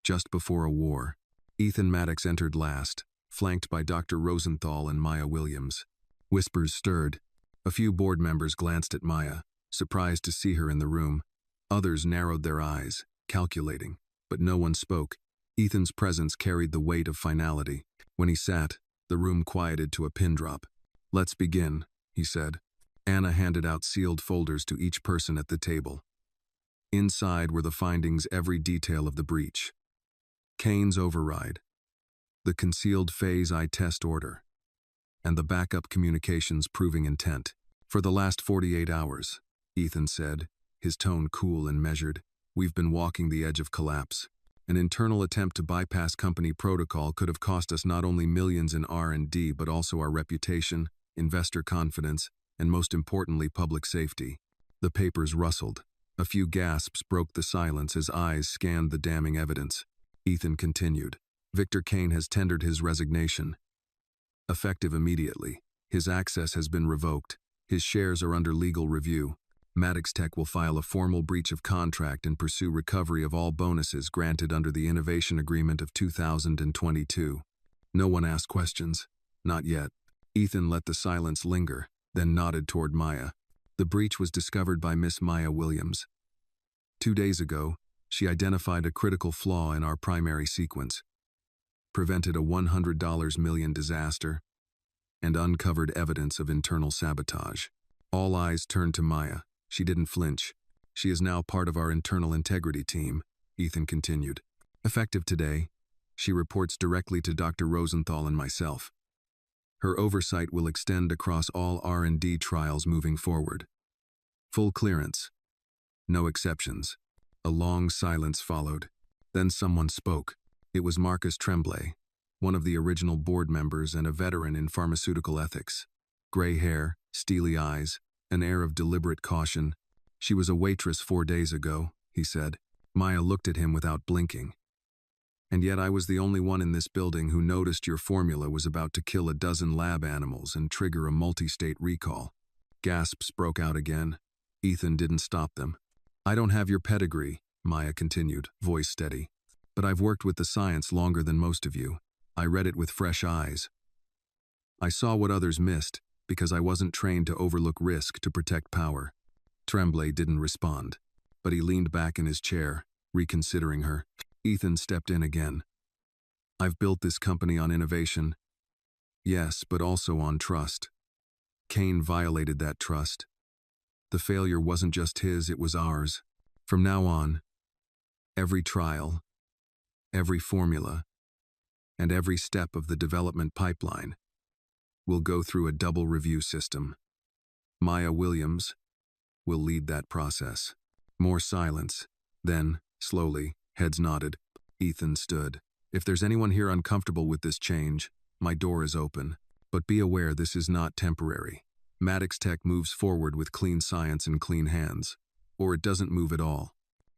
Just before a war, Ethan Maddox entered last, flanked by Dr. Rosenthal and Maya Williams. Whispers stirred. A few board members glanced at Maya, surprised to see her in the room. Others narrowed their eyes, calculating, but no one spoke. Ethan's presence carried the weight of finality. When he sat, the room quieted to a pin drop. Let's begin, he said. Anna handed out sealed folders to each person at the table. Inside were the findings, every detail of the breach. Kane's override, the concealed Phase I test order, and the backup communications proving intent. For the last 48 hours, Ethan said, his tone cool and measured, we've been walking the edge of collapse. An internal attempt to bypass company protocol could have cost us not only millions in R&D but also our reputation, investor confidence, and most importantly public safety. The papers rustled. A few gasps broke the silence as eyes scanned the damning evidence. Ethan continued. Victor Kane has tendered his resignation. Effective immediately. His access has been revoked. His shares are under legal review. Maddox Tech will file a formal breach of contract and pursue recovery of all bonuses granted under the Innovation Agreement of 2022. No one asked questions. Not yet. Ethan let the silence linger, then nodded toward Maya. The breach was discovered by Miss Maya Williams. 2 days ago, she identified a critical flaw in our primary sequence, prevented a $100 million disaster, and uncovered evidence of internal sabotage. All eyes turned to Maya. She didn't flinch. She is now part of our internal integrity team, Ethan continued. Effective today, she reports directly to Dr. Rosenthal and myself. Her oversight will extend across all R&D trials moving forward. Full clearance. No exceptions. A long silence followed. Then someone spoke. It was Marcus Tremblay, one of the original board members and a veteran in pharmaceutical ethics. Gray hair, steely eyes, an air of deliberate caution. She was a waitress 4 days ago, he said. Maya looked at him without blinking. And yet I was the only one in this building who noticed your formula was about to kill a dozen lab animals and trigger a multi-state recall. Gasps broke out again. Ethan didn't stop them. I don't have your pedigree, Maya continued, voice steady. But I've worked with the science longer than most of you. I read it with fresh eyes. I saw what others missed, because I wasn't trained to overlook risk to protect power. Tremblay didn't respond, but he leaned back in his chair, reconsidering her. Ethan stepped in again. I've built this company on innovation. Yes, but also on trust. Kane violated that trust. The failure wasn't just his, it was ours. From now on, every trial, every formula, and every step of the development pipeline will go through a double review system. Maya Williams will lead that process. More silence. Then, slowly, heads nodded. Ethan stood. If there's anyone here uncomfortable with this change, my door is open. But be aware this is not temporary. Maddox Tech moves forward with clean science and clean hands. Or it doesn't move at all.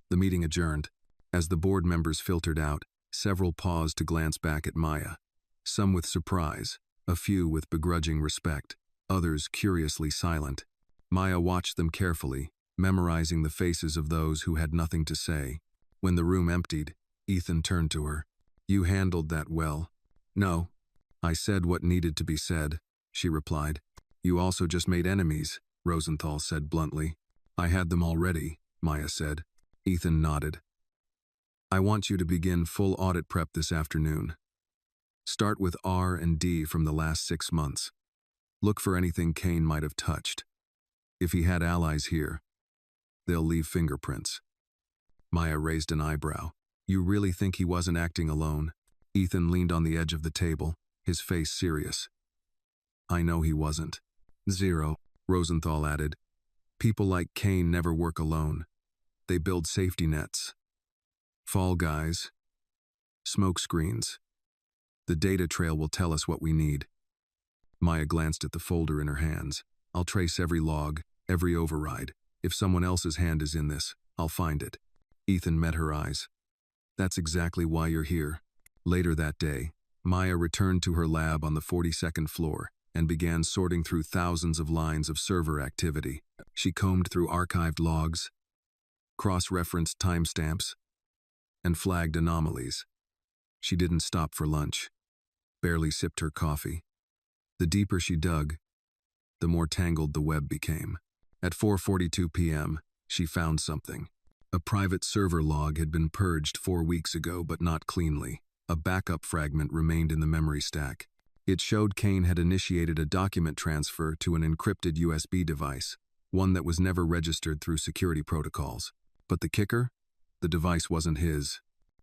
The meeting adjourned. As the board members filtered out, several paused to glance back at Maya. Some with surprise, a few with begrudging respect, others curiously silent. Maya watched them carefully, memorizing the faces of those who had nothing to say. When the room emptied, Ethan turned to her. You handled that well. No. I said what needed to be said, she replied. You also just made enemies, Rosenthal said bluntly. I had them already, Maya said. Ethan nodded. I want you to begin full audit prep this afternoon. Start with R&D from the last 6 months. Look for anything Kane might have touched. If he had allies here, they'll leave fingerprints. Maya raised an eyebrow. You really think he wasn't acting alone? Ethan leaned on the edge of the table, his face serious. I know he wasn't. 0, Rosenthal added. People like Kane never work alone. They build safety nets. Fall guys. Smoke screens. The data trail will tell us what we need. Maya glanced at the folder in her hands. I'll trace every log, every override. If someone else's hand is in this, I'll find it. Ethan met her eyes. That's exactly why you're here. Later that day, Maya returned to her lab on the 42nd floor and began sorting through thousands of lines of server activity. She combed through archived logs, cross-referenced timestamps, and flagged anomalies. She didn't stop for lunch, barely sipped her coffee. The deeper she dug, the more tangled the web became. At 4:42 p.m., she found something. A private server log had been purged 4 weeks ago, but not cleanly. A backup fragment remained in the memory stack. It showed Kane had initiated a document transfer to an encrypted USB device, one that was never registered through security protocols. But the kicker? The device wasn't his.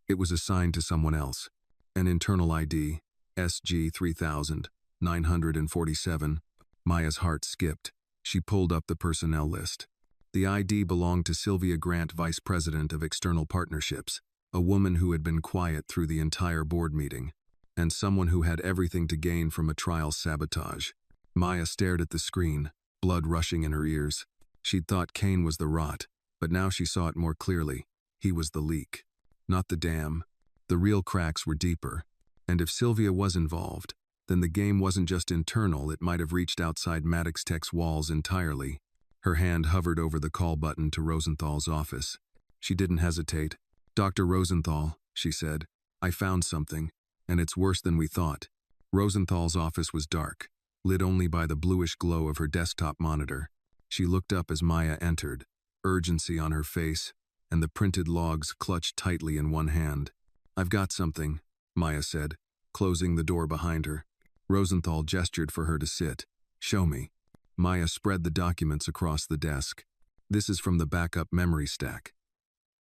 It was assigned to someone else. An internal ID, SG-3947. Maya's heart skipped. She pulled up the personnel list. The ID belonged to Sylvia Grant, Vice President of External Partnerships, a woman who had been quiet through the entire board meeting, and someone who had everything to gain from a trial's sabotage. Maya stared at the screen, blood rushing in her ears. She'd thought Kane was the rot, but now she saw it more clearly. He was the leak, not the dam. The real cracks were deeper, and if Sylvia was involved, then the game wasn't just internal, it might have reached outside Maddox Tech's walls entirely. Her hand hovered over the call button to Rosenthal's office. She didn't hesitate. Dr. Rosenthal, she said, I found something, and it's worse than we thought. Rosenthal's office was dark, lit only by the bluish glow of her desktop monitor. She looked up as Maya entered, urgency on her face, and the printed logs clutched tightly in one hand. I've got something, Maya said, closing the door behind her. Rosenthal gestured for her to sit. Show me. Maya spread the documents across the desk. This is from the backup memory stack.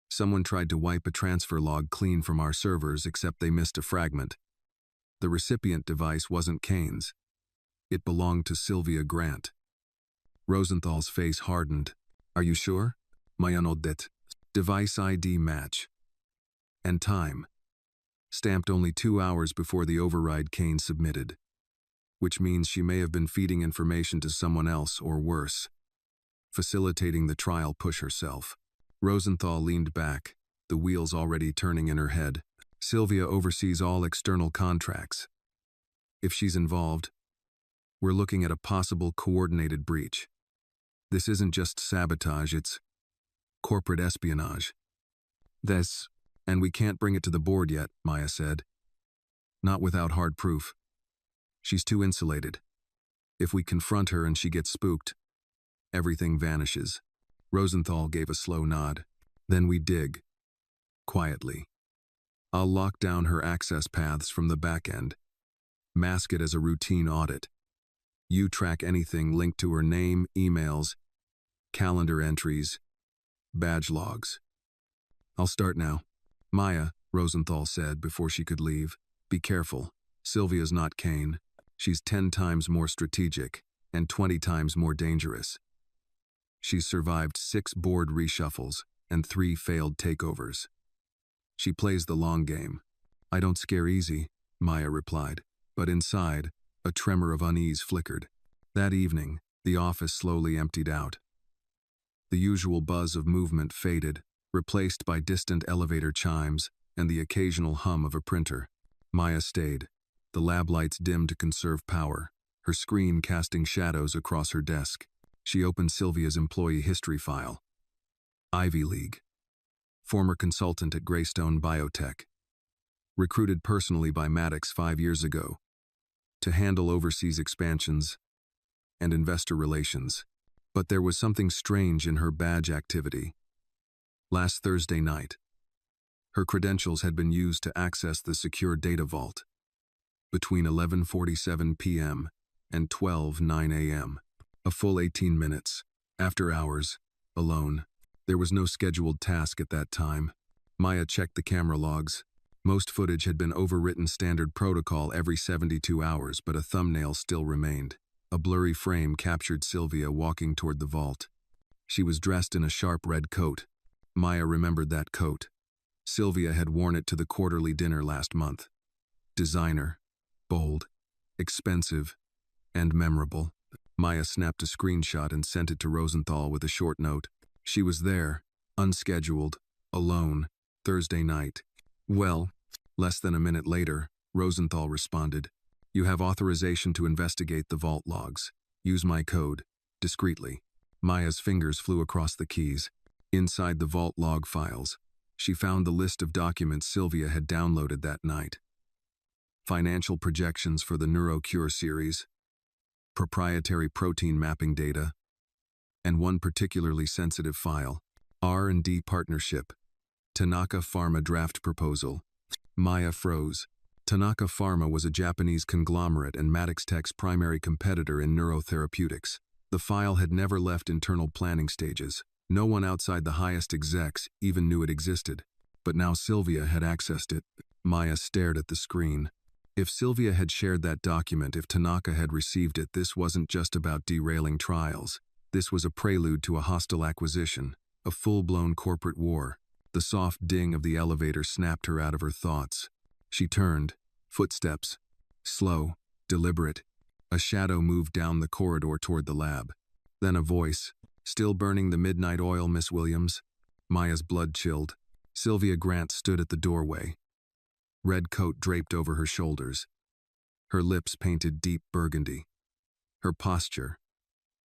Someone tried to wipe a transfer log clean from our servers, except they missed a fragment. The recipient device wasn't Kane's. It belonged to Sylvia Grant. Rosenthal's face hardened. Are you sure? Maya nodded. Device ID match. And time. Stamped only 2 hours before the override Kane submitted. Which means she may have been feeding information to someone else, or worse, facilitating the trial push herself. Rosenthal leaned back, the wheels already turning in her head. Sylvia oversees all external contracts. If she's involved, we're looking at a possible coordinated breach. This isn't just sabotage, it's corporate espionage. And we can't bring it to the board yet, Maya said. Not without hard proof. She's too insulated. If we confront her and she gets spooked, everything vanishes. Rosenthal gave a slow nod. Then we dig. Quietly. I'll lock down her access paths from the back end. Mask it as a routine audit. You track anything linked to her name, emails, calendar entries, badge logs. I'll start now. Maya, Rosenthal said before she could leave, be careful. Sylvia's not Kane. She's 10 times more strategic and 20 times more dangerous. She's survived 6 board reshuffles and 3 failed takeovers. She plays the long game. I don't scare easy, Maya replied, but inside, a tremor of unease flickered. That evening, the office slowly emptied out. The usual buzz of movement faded, replaced by distant elevator chimes and the occasional hum of a printer. Maya stayed, the lab lights dimmed to conserve power, her screen casting shadows across her desk. She opened Sylvia's employee history file. Ivy League. Former consultant at Greystone Biotech. Recruited personally by Maddox 5 years ago to handle overseas expansions and investor relations. But there was something strange in her badge activity. Last Thursday night, her credentials had been used to access the secure data vault. Between 11:47 p.m. and 12:09 a.m., a full 18 minutes, after hours, alone. There was no scheduled task at that time. Maya checked the camera logs. Most footage had been overwritten standard protocol every 72 hours, but a thumbnail still remained. A blurry frame captured Sylvia walking toward the vault. She was dressed in a sharp red coat. Maya remembered that coat. Sylvia had worn it to the quarterly dinner last month. Designer, bold, expensive, and memorable. Maya snapped a screenshot and sent it to Rosenthal with a short note. She was there, unscheduled, alone, Thursday night. Well, less than a minute later, Rosenthal responded. You have authorization to investigate the vault logs. Use my code, discreetly. Maya's fingers flew across the keys. Inside the vault log files, she found the list of documents Sylvia had downloaded that night. Financial projections for the NeuroCure series, proprietary protein mapping data, and one particularly sensitive file, R&D partnership, Tanaka Pharma draft proposal. Maya froze. Tanaka Pharma was a Japanese conglomerate and Maddox Tech's primary competitor in neurotherapeutics. The file had never left internal planning stages. No one outside the highest execs even knew it existed. But now Sylvia had accessed it. Maya stared at the screen. If Sylvia had shared that document, if Tanaka had received it, this wasn't just about derailing trials. This was a prelude to a hostile acquisition, a full-blown corporate war. The soft ding of the elevator snapped her out of her thoughts. She turned, footsteps, slow, deliberate. A shadow moved down the corridor toward the lab. Then a voice, still burning the midnight oil, Miss Williams. Maya's blood chilled. Sylvia Grant stood at the doorway. Red coat draped over her shoulders. Her lips painted deep burgundy. Her posture,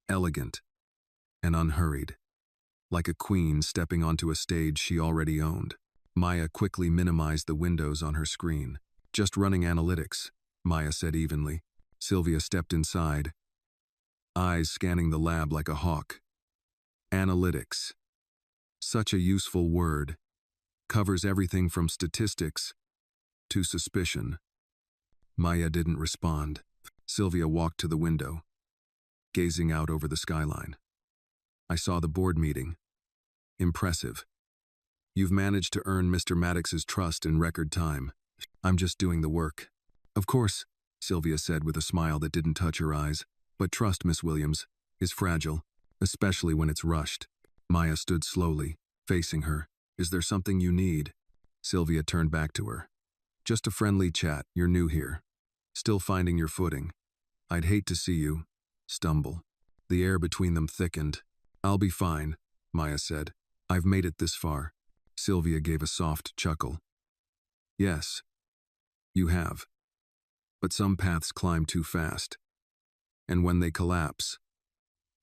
elegant and unhurried, like a queen stepping onto a stage she already owned. Maya quickly minimized the windows on her screen. Just running analytics, Maya said evenly. Sylvia stepped inside, eyes scanning the lab like a hawk. Analytics. Such a useful word. Covers everything from statistics to suspicion. Maya didn't respond. Sylvia walked to the window, gazing out over the skyline. I saw the board meeting. Impressive. You've managed to earn Mr. Maddox's trust in record time. I'm just doing the work. Of course, Sylvia said with a smile that didn't touch her eyes. But trust, Miss Williams, is fragile, especially when it's rushed. Maya stood slowly, facing her. Is there something you need? Sylvia turned back to her. Just a friendly chat. You're new here. Still finding your footing. I'd hate to see you stumble. The air between them thickened. I'll be fine, Maya said. I've made it this far. Sylvia gave a soft chuckle. Yes, you have. But some paths climb too fast. And when they collapse,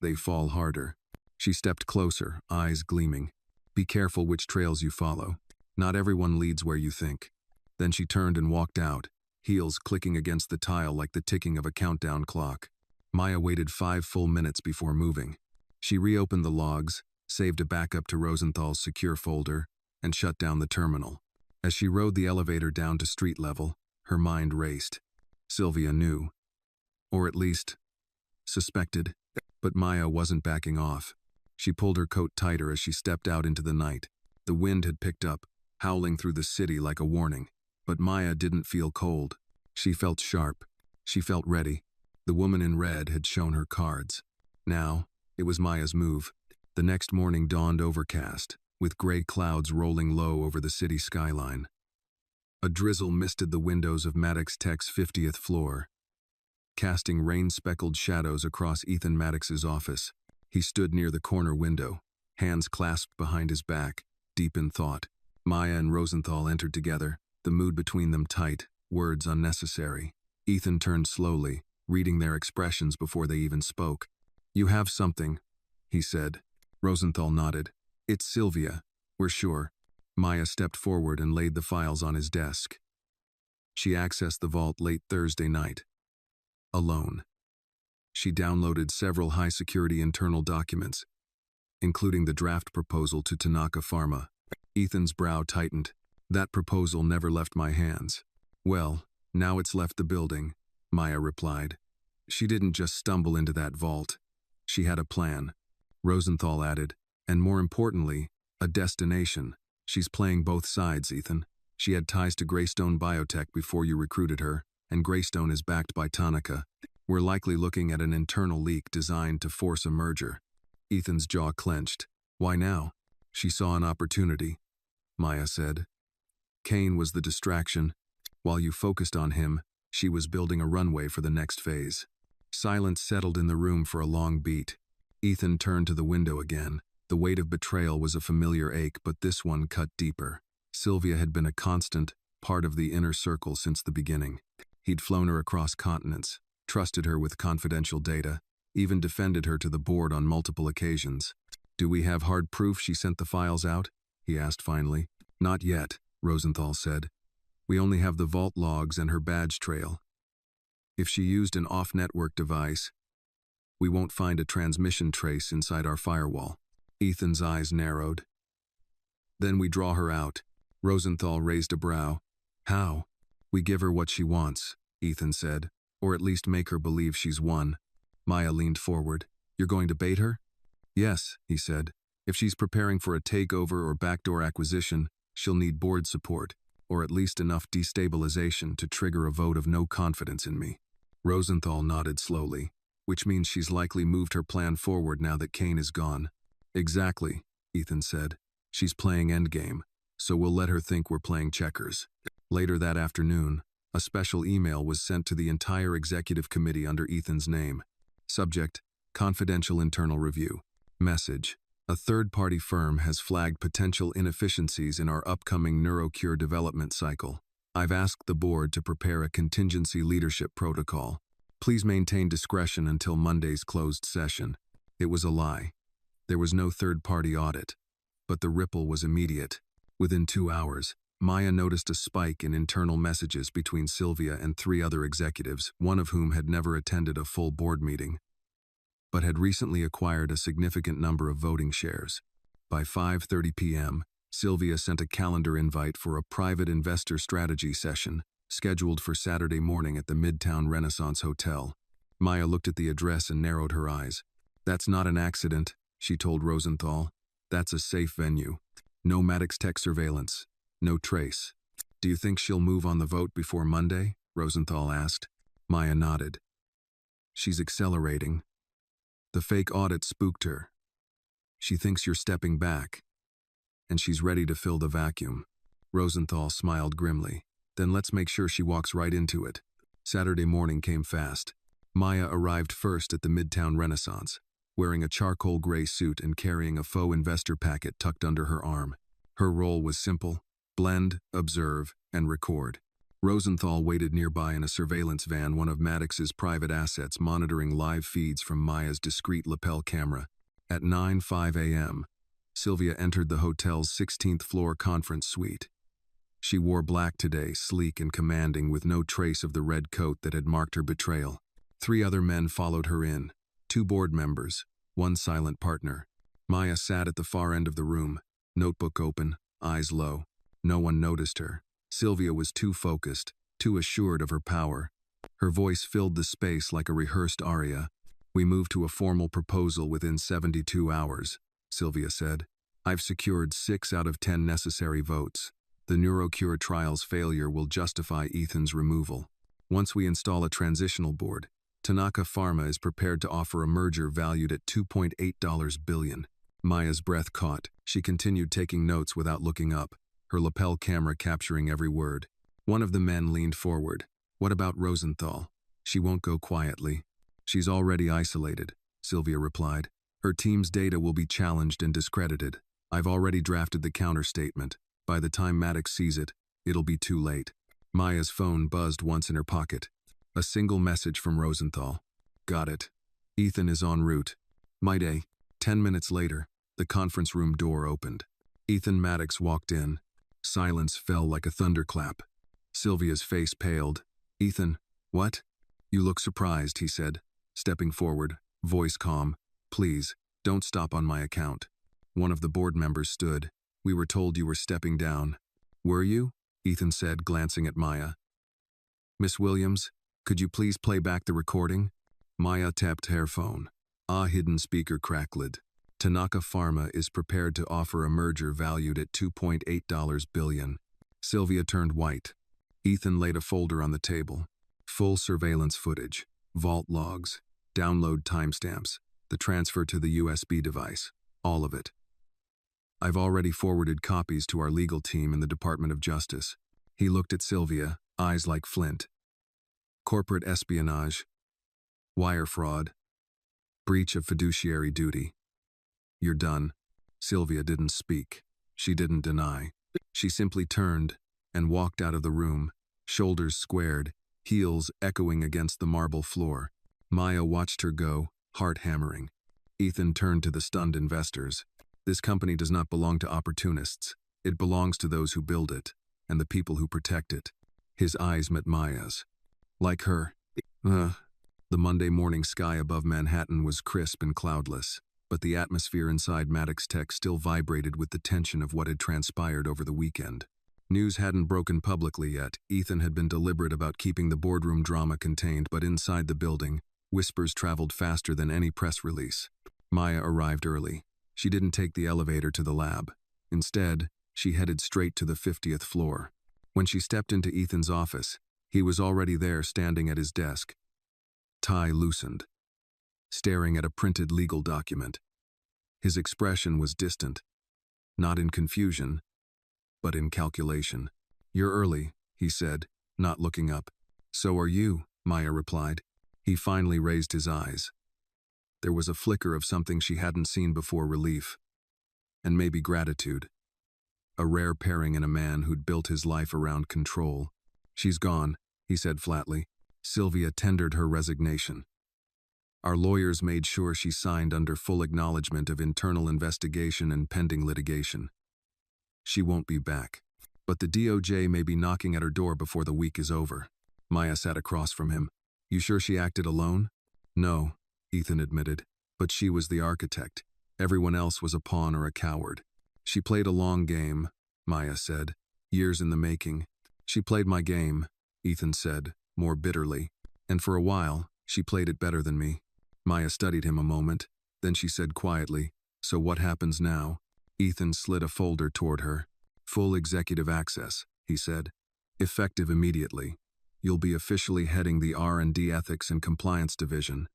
they fall harder. She stepped closer, eyes gleaming. Be careful which trails you follow. Not everyone leads where you think. Then she turned and walked out, heels clicking against the tile like the ticking of a countdown clock. Maya waited 5 full minutes before moving. She reopened the logs, saved a backup to Rosenthal's secure folder, and shut down the terminal. As she rode the elevator down to street level, her mind raced. Sylvia knew. Or at least, suspected. But Maya wasn't backing off. She pulled her coat tighter as she stepped out into the night. The wind had picked up, howling through the city like a warning. But Maya didn't feel cold. She felt sharp. She felt ready. The woman in red had shown her cards. Now, it was Maya's move. The next morning dawned overcast, with gray clouds rolling low over the city skyline. A drizzle misted the windows of Maddox Tech's 50th floor, casting rain-speckled shadows across Ethan Maddox's office. He stood near the corner window, hands clasped behind his back, deep in thought. Maya and Rosenthal entered together, the mood between them tight, words unnecessary. Ethan turned slowly, reading their expressions before they even spoke. "You have something," he said. Rosenthal nodded. "It's Sylvia, we're sure." Maya stepped forward and laid the files on his desk. She accessed the vault late Thursday night. Alone. She downloaded several high-security internal documents, including the draft proposal to Tanaka Pharma. Ethan's brow tightened. "That proposal never left my hands." "Well, now it's left the building," Maya replied. She didn't just stumble into that vault. She had a plan. Rosenthal added, "And more importantly, a destination. She's playing both sides, Ethan. She had ties to Greystone Biotech before you recruited her, and Greystone is backed by Tanaka. We're likely looking at an internal leak designed to force a merger." Ethan's jaw clenched. "Why now?" "She saw an opportunity," Maya said. "Kane was the distraction. While you focused on him, she was building a runway for the next phase." Silence settled in the room for a long beat. Ethan turned to the window again. The weight of betrayal was a familiar ache, but this one cut deeper. Sylvia had been a constant, part of the inner circle since the beginning. He'd flown her across continents, trusted her with confidential data, even defended her to the board on multiple occasions. "Do we have hard proof she sent the files out?" he asked finally. "Not yet," Rosenthal said. "We only have the vault logs and her badge trail. If she used an off-network device, we won't find a transmission trace inside our firewall." Ethan's eyes narrowed. "Then we draw her out." Rosenthal raised a brow. "How?" "We give her what she wants," Ethan said, "or at least make her believe she's won." Maya leaned forward. "You're going to bait her?" "Yes," he said. "If she's preparing for a takeover or backdoor acquisition, she'll need board support, or at least enough destabilization to trigger a vote of no confidence in me." Rosenthal nodded slowly. "Which means she's likely moved her plan forward now that Kane is gone." "Exactly," Ethan said. "She's playing endgame, so we'll let her think we're playing checkers." Later that afternoon, a special email was sent to the entire executive committee under Ethan's name. Subject: Confidential Internal Review. Message: A third-party firm has flagged potential inefficiencies in our upcoming NeuroCure development cycle. I've asked the board to prepare a contingency leadership protocol. Please maintain discretion until Monday's closed session. It was a lie. There was no third-party audit, but the ripple was immediate. Within 2 hours, Maya noticed a spike in internal messages between Sylvia and 3 other executives, one of whom had never attended a full board meeting, but had recently acquired a significant number of voting shares. By 5:30 p.m., Sylvia sent a calendar invite for a private investor strategy session, scheduled for Saturday morning at the Midtown Renaissance Hotel. Maya looked at the address and narrowed her eyes. "That's not an accident," she told Rosenthal. "That's a safe venue. No Maddox Tech surveillance. No trace." "Do you think she'll move on the vote before Monday?" Rosenthal asked. Maya nodded. "She's accelerating. The fake audit spooked her. She thinks you're stepping back, and she's ready to fill the vacuum." Rosenthal smiled grimly. "Then let's make sure she walks right into it." Saturday morning came fast. Maya arrived first at the Midtown Renaissance, wearing a charcoal gray suit and carrying a faux investor packet tucked under her arm. Her role was simple: Blend, observe, and record. Rosenthal waited nearby in a surveillance van, one of Maddox's private assets, monitoring live feeds from Maya's discreet lapel camera. At 9:05 a.m., Sylvia entered the hotel's 16th floor conference suite. She wore black today, sleek and commanding, with no trace of the red coat that had marked her betrayal. 3 other men followed her in, 2 board members, 1 silent partner. Maya sat at the far end of the room, notebook open, eyes low. No one noticed her. Sylvia was too focused, too assured of her power. Her voice filled the space like a rehearsed aria. "We moved to a formal proposal within 72 hours, Sylvia said. "I've secured 6 out of 10 necessary votes. The NeuroCure trial's failure will justify Ethan's removal. Once we install a transitional board, Tanaka Pharma is prepared to offer a merger valued at $2.8 billion. Maya's breath caught. She continued taking notes without looking up, her lapel camera capturing every word. One of the men leaned forward. "What about Rosenthal? She won't go quietly." "She's already isolated," Sylvia replied. "Her team's data will be challenged and discredited. I've already drafted the counter-statement. By the time Maddox sees it, it'll be too late." Maya's phone buzzed once in her pocket. A single message from Rosenthal. "Got it. Ethan is en route." Mayday. 10 minutes later, the conference room door opened. Ethan Maddox walked in. Silence fell like a thunderclap. Sylvia's face paled. "Ethan, what?" "You look surprised," he said, stepping forward, voice calm. "Please, don't stop on my account." One of the board members stood. "We were told you were stepping down." "Were you?" Ethan said, glancing at Maya. "Miss Williams, could you please play back the recording?" Maya tapped her phone. A hidden speaker crackled. "Tanaka Pharma is prepared to offer a merger valued at $2.8 billion. Sylvia turned white. Ethan laid a folder on the table. Full surveillance footage, vault logs, download timestamps, the transfer to the USB device, all of it. "I've already forwarded copies to our legal team in the Department of Justice." He looked at Sylvia, eyes like flint. "Corporate espionage, wire fraud, breach of fiduciary duty. You're done." Sylvia didn't speak. She didn't deny. She simply turned and walked out of the room, shoulders squared, heels echoing against the marble floor. Maya watched her go, heart hammering. Ethan turned to the stunned investors. "This company does not belong to opportunists. It belongs to those who build it, and the people who protect it." His eyes met Maya's. "Like her." The Monday morning sky above Manhattan was crisp and cloudless, but the atmosphere inside Maddox Tech still vibrated with the tension of what had transpired over the weekend. News hadn't broken publicly yet. Ethan had been deliberate about keeping the boardroom drama contained, but inside the building, whispers traveled faster than any press release. Maya arrived early. She didn't take the elevator to the lab. Instead, she headed straight to the 50th floor. When she stepped into Ethan's office, he was already there, standing at his desk. Tie loosened, staring at a printed legal document. His expression was distant, not in confusion, but in calculation. "You're early," he said, not looking up. "So are you," Maya replied. He finally raised his eyes. There was a flicker of something she hadn't seen before: relief, and maybe gratitude. A rare pairing in a man who'd built his life around control. "She's gone," he said flatly. Sylvia tendered her resignation. "Our lawyers made sure she signed under full acknowledgement of internal investigation and pending litigation. She won't be back. But the DOJ may be knocking at her door before the week is over." Maya sat across from him. "You sure she acted alone?" "No," Ethan admitted. "But she was the architect. Everyone else was a pawn or a coward." "She played a long game," Maya said. "Years in the making." "She played my game," Ethan said, more bitterly. "And for a while, she played it better than me." Maya studied him a moment. Then she said quietly, "So what happens now?" Ethan slid a folder toward her. "Full executive access," he said. "Effective immediately. You'll be officially heading the R&D Ethics and Compliance Division.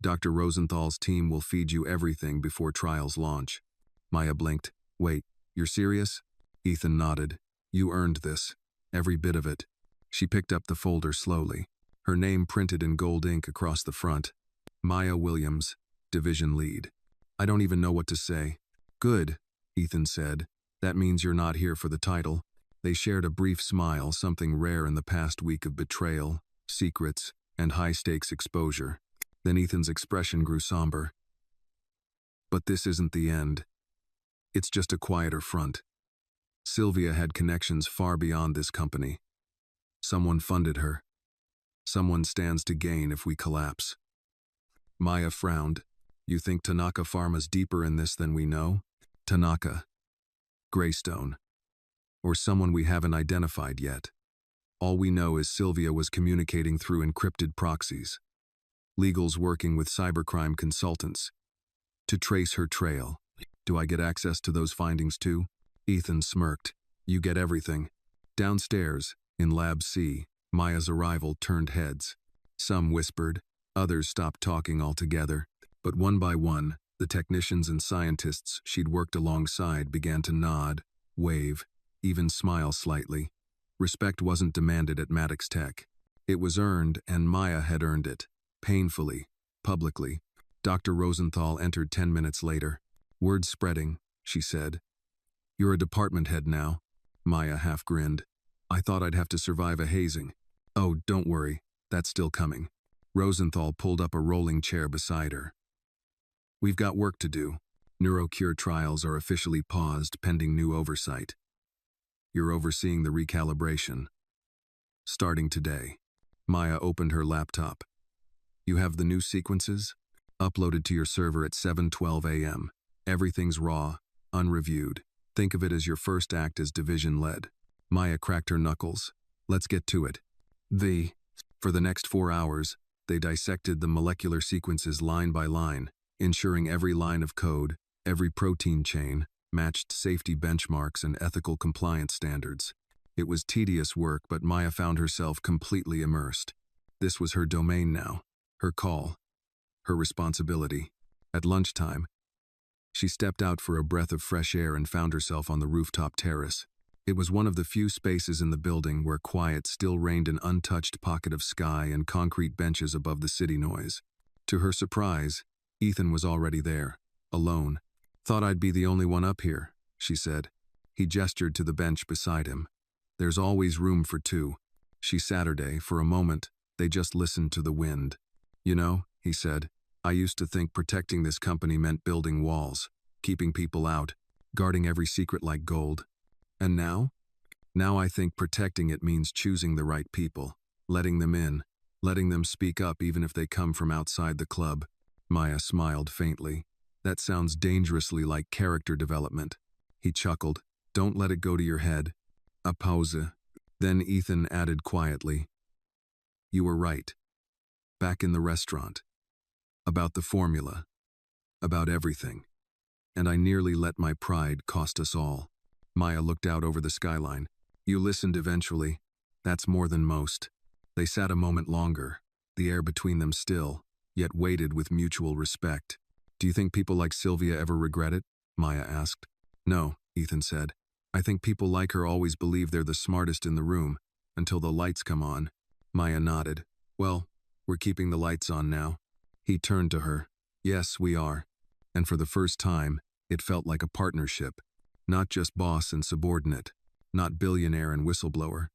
Dr. Rosenthal's team will feed you everything before trials launch." Maya blinked. "Wait, you're serious?" Ethan nodded. "You earned this. Every bit of it." She picked up the folder slowly, her name printed in gold ink across the front. Maya Williams, Division Lead. "I don't even know what to say." "Good," Ethan said. "That means you're not here for the title." They shared a brief smile, something rare in the past week of betrayal, secrets, and high-stakes exposure. Then Ethan's expression grew somber. But this isn't the end. It's just a quieter front. Sylvia had connections far beyond this company. Someone funded her. Someone stands to gain if we collapse. Maya frowned. You think Tanaka Pharma's deeper in this than we know? Tanaka. Greystone. Or someone we haven't identified yet. All we know is Sylvia was communicating through encrypted proxies. Legal's working with cybercrime consultants to trace her trail. Do I get access to those findings too? Ethan smirked. You get everything. Downstairs, in Lab C, Maya's arrival turned heads. Some whispered, others stopped talking altogether, but one by one, the technicians and scientists she'd worked alongside began to nod, wave, even smile slightly. Respect wasn't demanded at Maddox Tech. It was earned, and Maya had earned it. Painfully, publicly. Dr. Rosenthal entered 10 minutes later. Word spreading, she said. You're a department head now. Maya half grinned. I thought I'd have to survive a hazing. Oh, don't worry, that's still coming. Rosenthal pulled up a rolling chair beside her. We've got work to do. Neurocure trials are officially paused pending new oversight. You're overseeing the recalibration. Starting today. Maya opened her laptop. You have the new sequences? Uploaded to your server at 7:12 a.m. Everything's raw, unreviewed. Think of it as your first act as division-led. Maya cracked her knuckles. Let's get to it. For the next 4 hours, they dissected the molecular sequences line by line, ensuring every line of code, every protein chain, matched safety benchmarks and ethical compliance standards. It was tedious work, but Maya found herself completely immersed. This was her domain now, her call, her responsibility. At lunchtime, she stepped out for a breath of fresh air and found herself on the rooftop terrace. It was one of the few spaces in the building where quiet still reigned, an untouched pocket of sky and concrete benches above the city noise. To her surprise, Ethan was already there, alone. Thought I'd be the only one up here, she said. He gestured to the bench beside him. There's always room for two. Saturday, for a moment, they just listened to the wind. You know, he said, I used to think protecting this company meant building walls, keeping people out, guarding every secret like gold. And now? Now I think protecting it means choosing the right people, letting them in, letting them speak up even if they come from outside the club. Maya smiled faintly. That sounds dangerously like character development. He chuckled. Don't let it go to your head. A pause. Then Ethan added quietly. You were right. Back in the restaurant. About the formula. About everything. And I nearly let my pride cost us all. Maya looked out over the skyline. You listened eventually. That's more than most. They sat a moment longer, the air between them still, yet waited with mutual respect. Do you think people like Sylvia ever regret it? Maya asked. No, Ethan said. I think people like her always believe they're the smartest in the room, until the lights come on. Maya nodded. Well, we're keeping the lights on now. He turned to her. Yes, we are. And for the first time, it felt like a partnership. Not just boss and subordinate, not billionaire and whistleblower.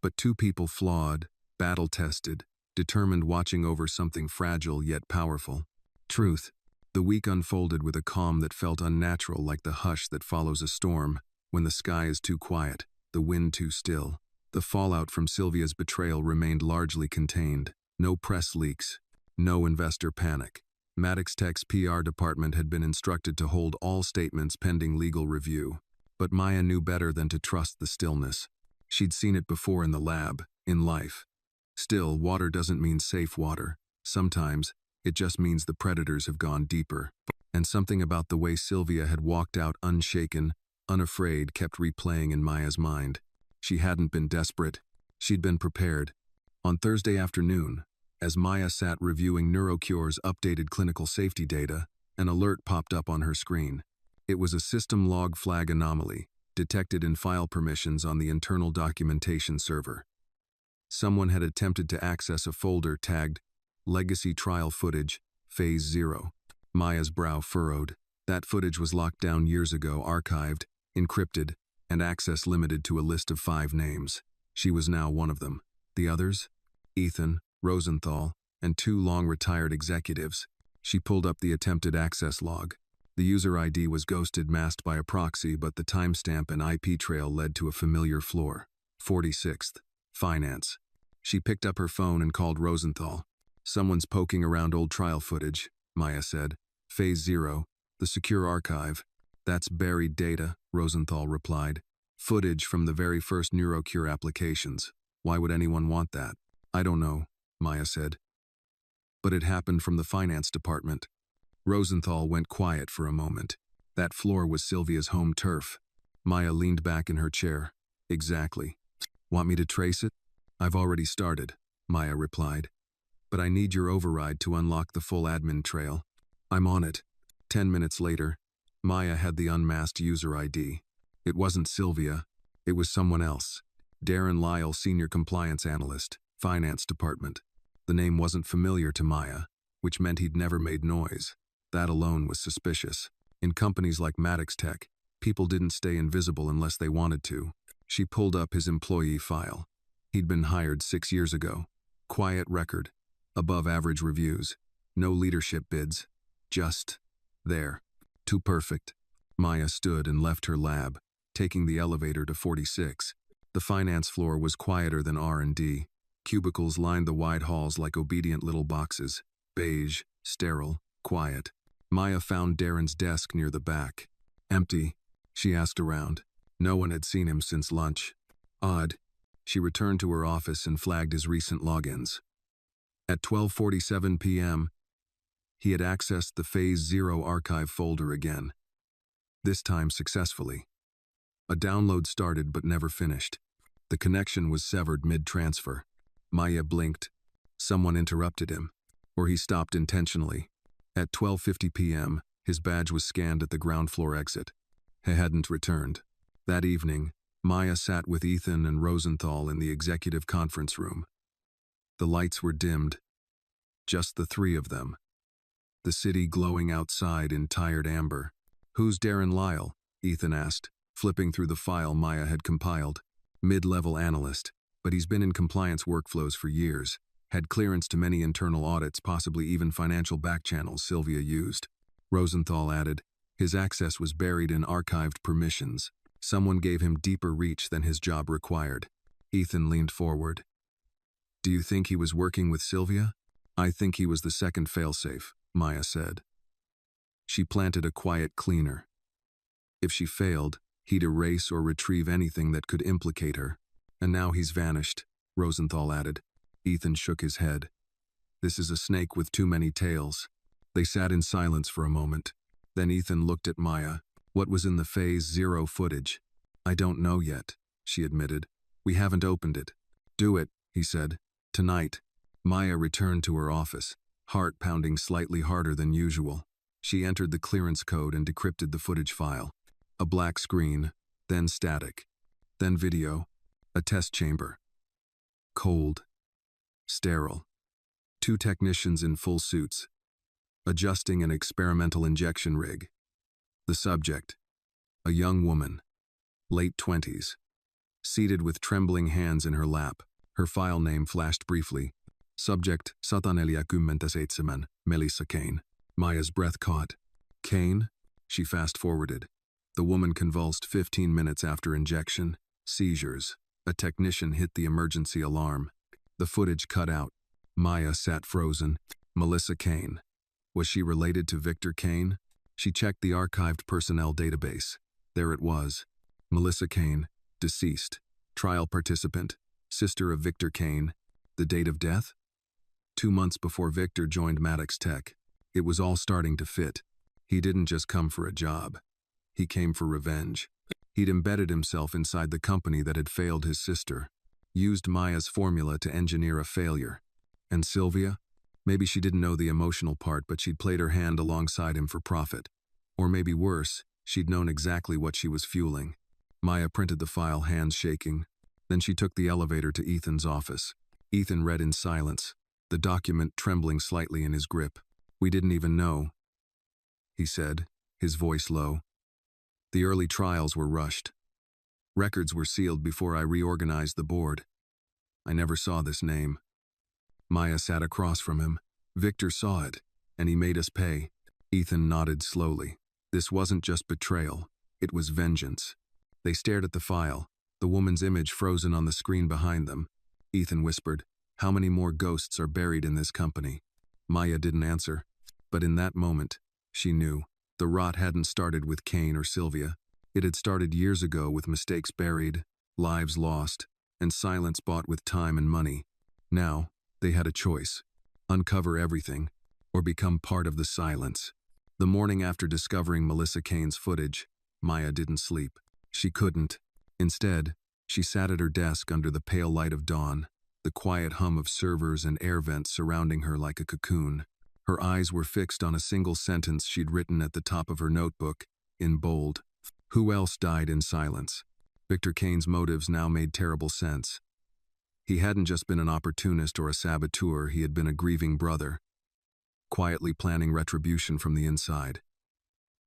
But two people flawed, battle-tested, determined, watching over something fragile yet powerful. Truth. The week unfolded with a calm that felt unnatural, like the hush that follows a storm, when the sky is too quiet, the wind too still. The fallout from Sylvia's betrayal remained largely contained. No press leaks, no investor panic. Maddox Tech's PR department had been instructed to hold all statements pending legal review. But Maya knew better than to trust the stillness. She'd seen it before in the lab, in life. Still, water doesn't mean safe water. Sometimes, it just means the predators have gone deeper. And something about the way Sylvia had walked out unshaken, unafraid, kept replaying in Maya's mind. She hadn't been desperate. She'd been prepared. On Thursday afternoon, as Maya sat reviewing Neurocure's updated clinical safety data, an alert popped up on her screen. It was a system log flag anomaly, detected in file permissions on the internal documentation server. Someone had attempted to access a folder tagged Legacy Trial Footage, Phase 0. Maya's brow furrowed. That footage was locked down years ago, archived, encrypted, and access limited to a list of 5 names. She was now one of them. The others? Ethan, Rosenthal, and 2 long-retired executives. She pulled up the attempted access log. The user ID was ghosted, masked by a proxy, but the timestamp and IP trail led to a familiar floor. 46th. Finance. She picked up her phone and called Rosenthal. "Someone's poking around old trial footage," Maya said. "Phase 0, the secure archive." "That's buried data," Rosenthal replied. "Footage from the very first NeuroCure applications. Why would anyone want that?" "I don't know," Maya said. "But it happened from the finance department." Rosenthal went quiet for a moment. That floor was Sylvia's home turf. Maya leaned back in her chair. "Exactly. Want me to trace it?" "I've already started," Maya replied. "But I need your override to unlock the full admin trail." "I'm on it." 10 minutes later, Maya had the unmasked user ID. It wasn't Sylvia. It was someone else. Darren Lyle, Senior Compliance Analyst, Finance Department. The name wasn't familiar to Maya, which meant he'd never made noise. That alone was suspicious. In companies like Maddox Tech, people didn't stay invisible unless they wanted to. She pulled up his employee file. He'd been hired 6 years ago. Quiet record. Above average reviews. No leadership bids. Just there. Too perfect. Maya stood and left her lab, taking the elevator to 46. The finance floor was quieter than R&D. Cubicles lined the wide halls like obedient little boxes. Beige, sterile, quiet. Maya found Darren's desk near the back. "Empty?" she asked around. No one had seen him since lunch. Odd. She returned to her office and flagged his recent logins. At 12:47 p.m., he had accessed the Phase 0 archive folder again. This time successfully. A download started but never finished. The connection was severed mid-transfer. Maya blinked. Someone interrupted him. Or he stopped intentionally. At 12:50 p.m., his badge was scanned at the ground floor exit. He hadn't returned. That evening, Maya sat with Ethan and Rosenthal in the executive conference room. The lights were dimmed. Just the 3 of them. The city glowing outside in tired amber. "Who's Darren Lyle?" Ethan asked, flipping through the file Maya had compiled. "Mid-level analyst, but he's been in compliance workflows for years. Had clearance to many internal audits, possibly even financial backchannels Sylvia used." Rosenthal added, "His access was buried in archived permissions. Someone gave him deeper reach than his job required." Ethan leaned forward. "Do you think he was working with Sylvia?" "I think he was the second failsafe," Maya said. She planted a quiet cleaner. If she failed, he'd erase or retrieve anything that could implicate her. "And now he's vanished," Rosenthal added. Ethan shook his head. "This is a snake with too many tails." They sat in silence for a moment. Then Ethan looked at Maya. "What was in the Phase 0 footage?" "I don't know yet," she admitted. "We haven't opened it." "Do it," he said. "Tonight." Maya returned to her office, heart pounding slightly harder than usual. She entered the clearance code and decrypted the footage file. A black screen, then static, then video, a test chamber. Cold. Sterile. 2 technicians in full suits, adjusting an experimental injection rig. The subject, a young woman, late 20s, seated with trembling hands in her lap. Her file name flashed briefly. Subject, 147, Melissa Kane. Maya's breath caught. "Kane?" She fast-forwarded. The woman convulsed 15 minutes after injection. Seizures. A technician hit the emergency alarm. The footage cut out. Maya sat frozen. Melissa Kane. Was she related to Victor Kane? She checked the archived personnel database. There it was. Melissa Kane, deceased. Trial participant. Sister of Victor Kane. The date of death? 2 months before Victor joined Maddox Tech. It was all starting to fit. He didn't just come for a job. He came for revenge. He'd embedded himself inside the company that had failed his sister. Used Maya's formula to engineer a failure. And Sylvia? Maybe she didn't know the emotional part, but she'd played her hand alongside him for profit. Or maybe worse, she'd known exactly what she was fueling. Maya printed the file, hands shaking. Then she took the elevator to Ethan's office. Ethan read in silence, the document trembling slightly in his grip. "We didn't even know," he said, his voice low. "The early trials were rushed. Records were sealed before I reorganized the board. I never saw this name. Maya sat across from him. Victor saw it, and he made us pay. Ethan nodded slowly. This wasn't just betrayal. It was vengeance. They stared at the file, the woman's image frozen on the screen behind them. Ethan whispered, "How many more ghosts are buried in this company?" Maya didn't answer, but in that moment, she knew. The rot hadn't started with Kane or Sylvia. It had started years ago with mistakes buried, lives lost, and silence bought with time and money. Now, they had a choice: uncover everything, or become part of the silence. The morning after discovering Melissa Kane's footage, Maya didn't sleep. She couldn't. Instead, she sat at her desk under the pale light of dawn, the quiet hum of servers and air vents surrounding her like a cocoon. Her eyes were fixed on a single sentence she'd written at the top of her notebook, in bold. Who else died in silence? Victor Kane's motives now made terrible sense. He hadn't just been an opportunist or a saboteur, he had been a grieving brother, quietly planning retribution from the inside.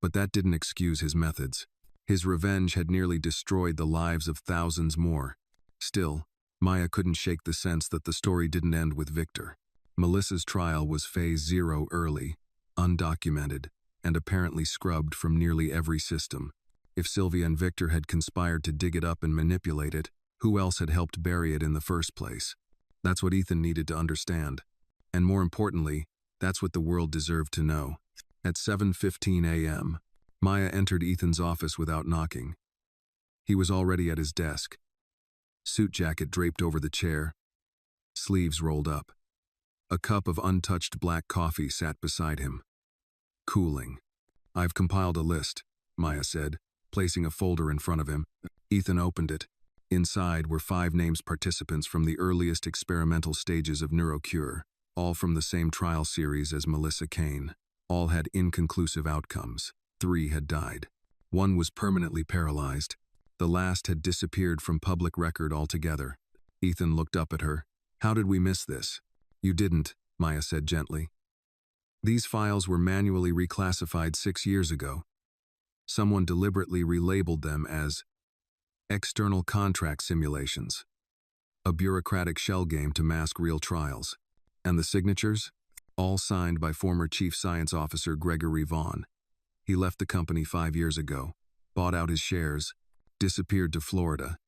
But that didn't excuse his methods. His revenge had nearly destroyed the lives of thousands more. Still, Maya couldn't shake the sense that the story didn't end with Victor. Melissa's trial was phase 0 early, undocumented, and apparently scrubbed from nearly every system. If Sylvia and Victor had conspired to dig it up and manipulate it, who else had helped bury it in the first place? That's what Ethan needed to understand. And more importantly, that's what the world deserved to know. At 7:15 a.m., Maya entered Ethan's office without knocking. He was already at his desk. Suit jacket draped over the chair, sleeves rolled up. A cup of untouched black coffee sat beside him. Cooling. "I've compiled a list," Maya said, placing a folder in front of him. Ethan opened it. Inside were 5 names participants from the earliest experimental stages of NeuroCure, all from the same trial series as Melissa Kane. All had inconclusive outcomes. 3 had died. 1 was permanently paralyzed. The last had disappeared from public record altogether. Ethan looked up at her. "How did we miss this?" "You didn't," Maya said gently. "These files were manually reclassified 6 years ago. Someone deliberately relabeled them as external contract simulations, a bureaucratic shell game to mask real trials. And the signatures? All signed by former Chief Science Officer Gregory Vaughn. He left the company 5 years ago, bought out his shares, disappeared to Florida.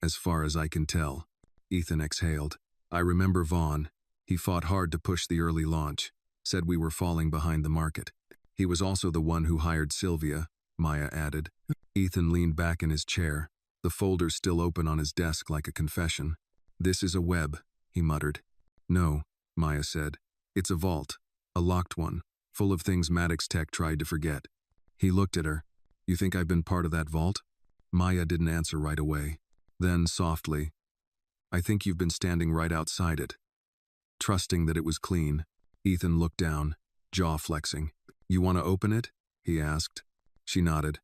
As far as I can tell." Ethan exhaled. "I remember Vaughn. He fought hard to push the early launch, said we were falling behind the market. He was also the one who hired Sylvia," Maya added. Ethan leaned back in his chair, the folder still open on his desk like a confession. "This is a web," he muttered. "No," Maya said. "It's a vault, a locked one, full of things Maddox Tech tried to forget." He looked at her. "You think I've been part of that vault?" Maya didn't answer right away. Then, softly, "I think you've been standing right outside it, trusting that it was clean." Ethan looked down, jaw flexing. "You want to open it?" he asked. She nodded.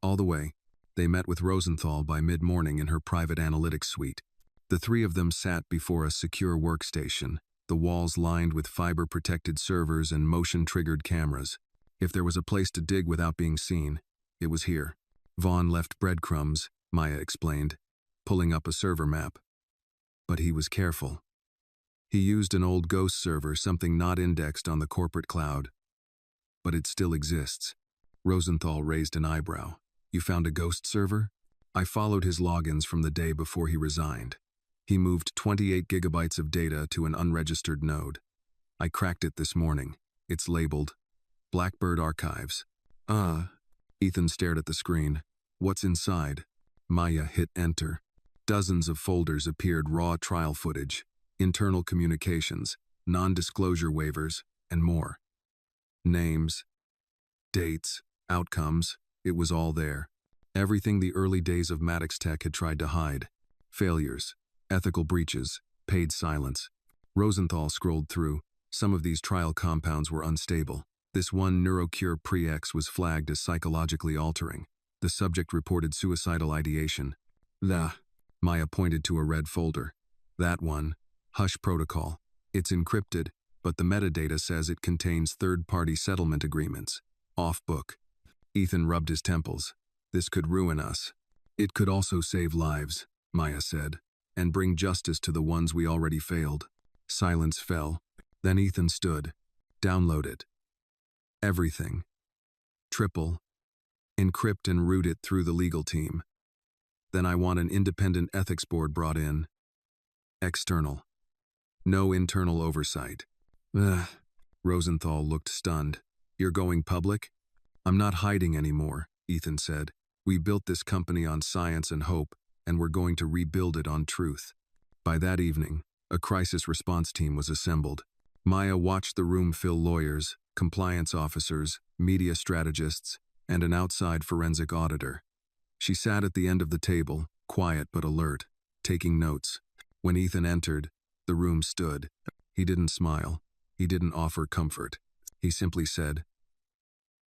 All the way, they met with Rosenthal by mid-morning in her private analytics suite. The 3 of them sat before a secure workstation, the walls lined with fiber-protected servers and motion-triggered cameras. If there was a place to dig without being seen, it was here. Vaughn left breadcrumbs, Maya explained, pulling up a server map. But he was careful. He used an old ghost server, something not indexed on the corporate cloud. But it still exists. Rosenthal raised an eyebrow. "You found a ghost server?" "I followed his logins from the day before he resigned. He moved 28 gigabytes of data to an unregistered node. I cracked it this morning. It's labeled Blackbird Archives." Ethan stared at the screen. "What's inside?" Maya hit enter. Dozens of folders appeared: raw trial footage, internal communications, non-disclosure waivers, and more. Names, dates, outcomes, it was all there. Everything the early days of Maddox Tech had tried to hide. Failures, ethical breaches, paid silence. Rosenthal scrolled through. Some of these trial compounds were unstable. This one NeuroCure Pre-X was flagged as psychologically altering. The subject reported suicidal ideation. Maya pointed to a red folder. "That one. Hush Protocol. It's encrypted, but the metadata says it contains third-party settlement agreements. Off-book." Ethan rubbed his temples. "This could ruin us." It could also save lives, Maya said, and bring justice to the ones we already failed. Silence fell. Then Ethan stood. Download it. Everything. Triple. Encrypt and route it through the legal team. Then I want an independent ethics board brought in. External. No internal oversight. Ugh. Rosenthal looked stunned. You're going public? I'm not hiding anymore, Ethan said. We built this company on science and hope, and we're going to rebuild it on truth. By that evening, a crisis response team was assembled. Maya watched the room fill lawyers, compliance officers, media strategists, and an outside forensic auditor. She sat at the end of the table, quiet but alert, taking notes. When Ethan entered, the room stood. He didn't smile. He didn't offer comfort. He simply said,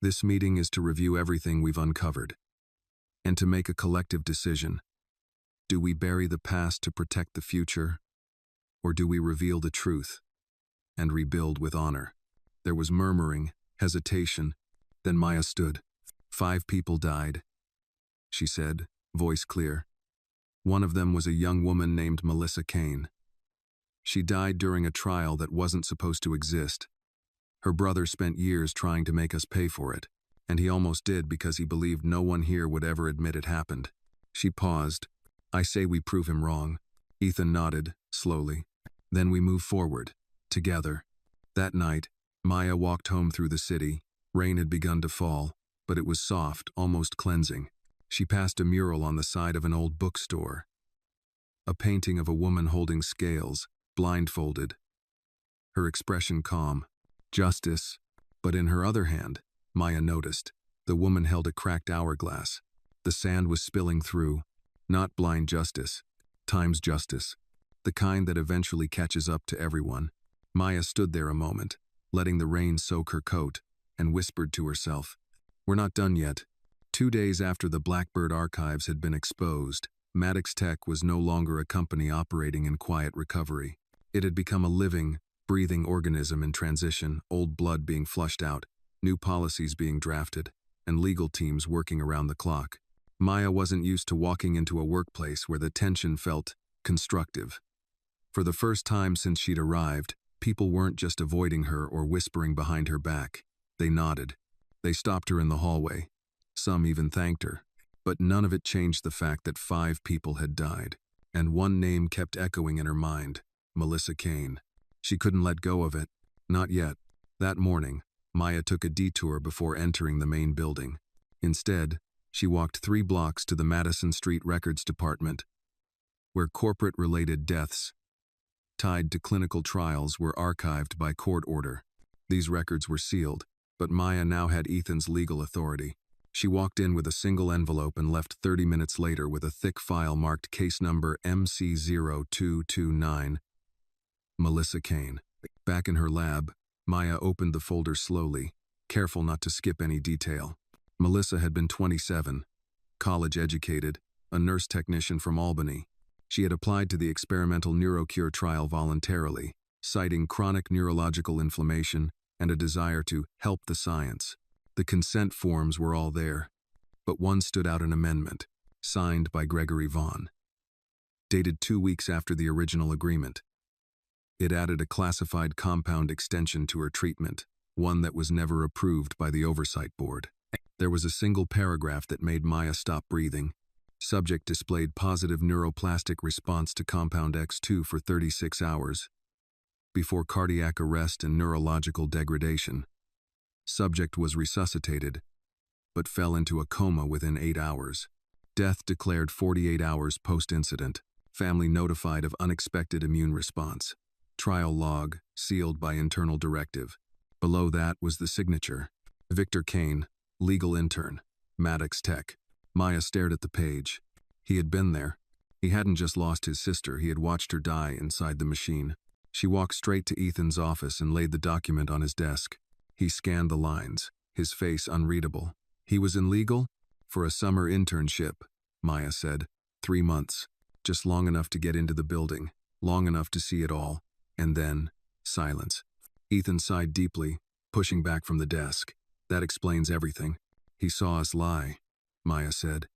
"This meeting is to review everything we've uncovered, and to make a collective decision. Do we bury the past to protect the future, or do we reveal the truth and rebuild with honor?" There was murmuring, hesitation. Then Maya stood. 5 people died, she said, voice clear. One of them was a young woman named Melissa Kane. She died during a trial that wasn't supposed to exist. Her brother spent years trying to make us pay for it, and he almost did because he believed no one here would ever admit it happened. She paused. I say we prove him wrong. Ethan nodded, slowly. Then we move forward, together. That night, Maya walked home through the city. Rain had begun to fall, but it was soft, almost cleansing. She passed a mural on the side of an old bookstore. A painting of a woman holding scales, blindfolded. Her expression calm. Justice. But in her other hand, Maya noticed, the woman held a cracked hourglass. The sand was spilling through. Not blind justice. Time's justice. The kind that eventually catches up to everyone. Maya stood there a moment, letting the rain soak her coat, and whispered to herself, "We're not done yet." 2 days after the Blackbird archives had been exposed, Maddox Tech was no longer a company operating in quiet recovery. It had become a living, breathing organism in transition, old blood being flushed out, new policies being drafted, and legal teams working around the clock. Maya wasn't used to walking into a workplace where the tension felt constructive. For the first time since she'd arrived, people weren't just avoiding her or whispering behind her back. They nodded. They stopped her in the hallway. Some even thanked her. But none of it changed the fact that 5 people had died. And one name kept echoing in her mind, Melissa Kane. She couldn't let go of it. Not yet. That morning, Maya took a detour before entering the main building. Instead, she walked 3 blocks to the Madison Street Records Department, where corporate-related deaths tied to clinical trials were archived by court order. These records were sealed, but Maya now had Ethan's legal authority. She walked in with a single envelope and left 30 minutes later with a thick file marked case number MC0229. Melissa Kane. Back in her lab, Maya opened the folder slowly, careful not to skip any detail. Melissa had been 27, college-educated, a nurse technician from Albany. She had applied to the experimental neurocure trial voluntarily, citing chronic neurological inflammation and a desire to help the science. The consent forms were all there, but one stood out: an amendment, signed by Gregory Vaughn, dated 2 weeks after the original agreement. It added a classified compound extension to her treatment, one that was never approved by the oversight board. There was a single paragraph that made Maya stop breathing. Subject displayed positive neuroplastic response to compound X2 for 36 hours, before cardiac arrest and neurological degradation. Subject was resuscitated, but fell into a coma within 8 hours. Death declared 48 hours post-incident. Family notified of unexpected immune response. Trial log, sealed by internal directive. Below that was the signature. Victor Kane, legal intern, Maddox Tech. Maya stared at the page. He had been there. He hadn't just lost his sister, he had watched her die inside the machine. She walked straight to Ethan's office and laid the document on his desk. He scanned the lines, his face unreadable. He was in legal? For a summer internship, Maya said. 3 months. Just long enough to get into the building, long enough to see it all. And then, silence. Ethan sighed deeply, pushing back from the desk. That explains everything. He saw us lie, Maya said.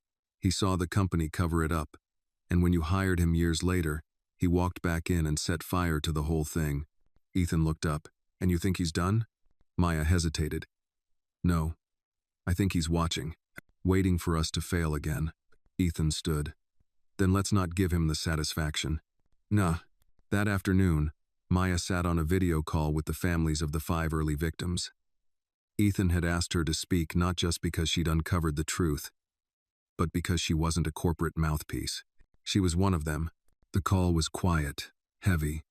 He saw the company cover it up, and when you hired him years later, he walked back in and set fire to the whole thing. Ethan looked up. And you think he's done? Maya hesitated. No. I think he's watching, waiting for us to fail again. Ethan stood. Then let's not give him the satisfaction. Nah. That afternoon, Maya sat on a video call with the families of the 5 early victims. Ethan had asked her to speak not just because she'd uncovered the truth, but because she wasn't a corporate mouthpiece. She was one of them. The call was quiet, heavy.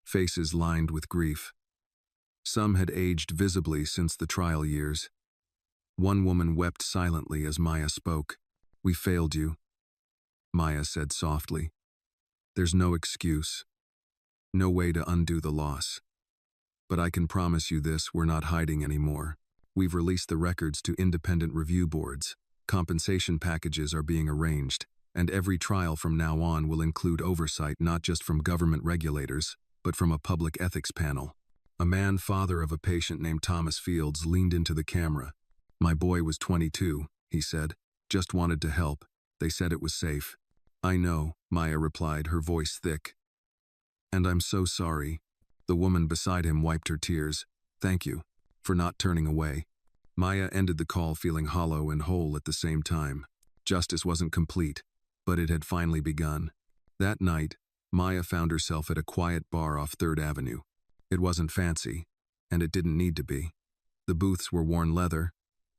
Faces lined with grief. Some had aged visibly since the trial years. One woman wept silently as Maya spoke. We failed you, Maya said softly. There's no excuse. No way to undo the loss. But I can promise you this, we're not hiding anymore. We've released the records to independent review boards. Compensation packages are being arranged, and every trial from now on will include oversight not just from government regulators, but from a public ethics panel. A man, father of a patient named Thomas Fields, leaned into the camera. My boy was 22, he said. Just wanted to help. They said it was safe. I know, Maya replied, her voice thick. And I'm so sorry. The woman beside him wiped her tears. Thank you for not turning away. Maya ended the call feeling hollow and whole at the same time. Justice wasn't complete, but it had finally begun. That night, Maya found herself at a quiet bar off 3rd Avenue. It wasn't fancy, and it didn't need to be. The booths were worn leather,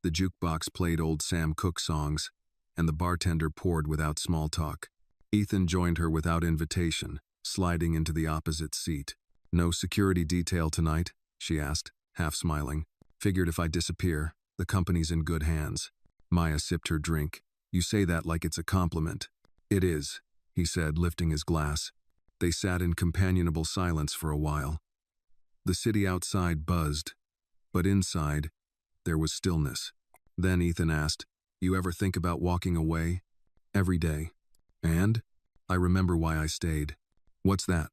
the jukebox played old Sam Cooke songs, and the bartender poured without small talk. Ethan joined her without invitation, sliding into the opposite seat. No security detail tonight, she asked, half smiling. Figured if I disappear, the company's in good hands. Maya sipped her drink. You say that like it's a compliment. It is, he said, lifting his glass. They sat in companionable silence for a while. The city outside buzzed, but inside, there was stillness. Then Ethan asked, You ever think about walking away? Every day. And? I remember why I stayed. What's that?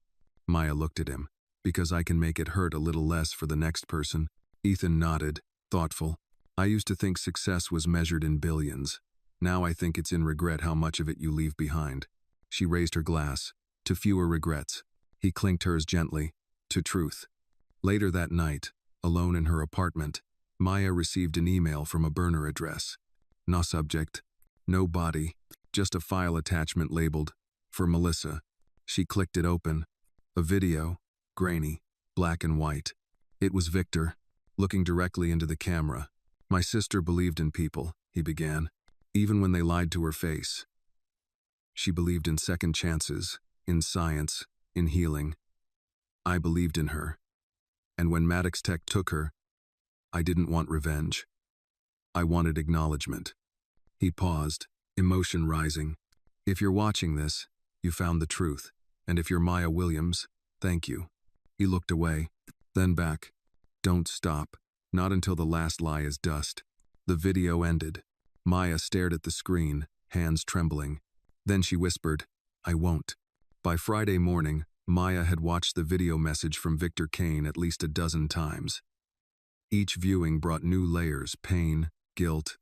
Maya looked at him. Because I can make it hurt a little less for the next person. Ethan nodded, thoughtful. I used to think success was measured in billions. Now I think it's in regret how much of it you leave behind. She raised her glass. To fewer regrets. He clinked hers gently. To truth. Later that night, alone in her apartment, Maya received an email from a burner address. No subject, no body, just a file attachment labeled, For Melissa. She clicked it open. A video, grainy, black and white. It was Victor, looking directly into the camera. My sister believed in people, he began, even when they lied to her face. She believed in second chances, in science, in healing. I believed in her. And when Maddox Tech took her, I didn't want revenge. I wanted acknowledgement. He paused, emotion rising. If you're watching this, you found the truth. And if you're Maya Williams, thank you. He looked away, then back. Don't stop. Not until the last lie is dust. The video ended. Maya stared at the screen, hands trembling. Then she whispered, I won't. By Friday morning, Maya had watched the video message from Victor Kane at least a dozen times. Each viewing brought new layers, pain, guilt,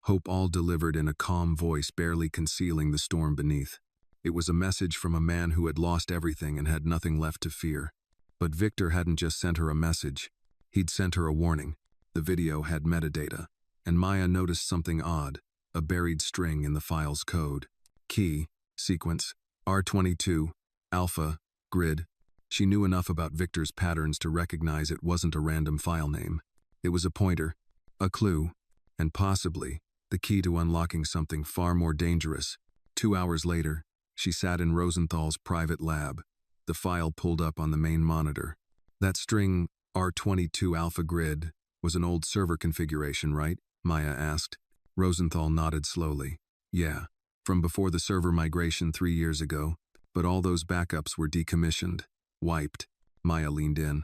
hope, all delivered in a calm voice barely concealing the storm beneath. It was a message from a man who had lost everything and had nothing left to fear. But Victor hadn't just sent her a message. He'd sent her a warning. The video had metadata, and Maya noticed something odd, a buried string in the file's code. Key, sequence, R22, alpha, grid. She knew enough about Victor's patterns to recognize it wasn't a random file name. It was a pointer, a clue, and possibly the key to unlocking something far more dangerous. 2 hours later, she sat in Rosenthal's private lab. The file pulled up on the main monitor. That string, R22 alpha grid, was an old server configuration, right? Maya asked. Rosenthal nodded slowly. Yeah, from before the server migration 3 years ago, but all those backups were decommissioned, wiped. Maya leaned in.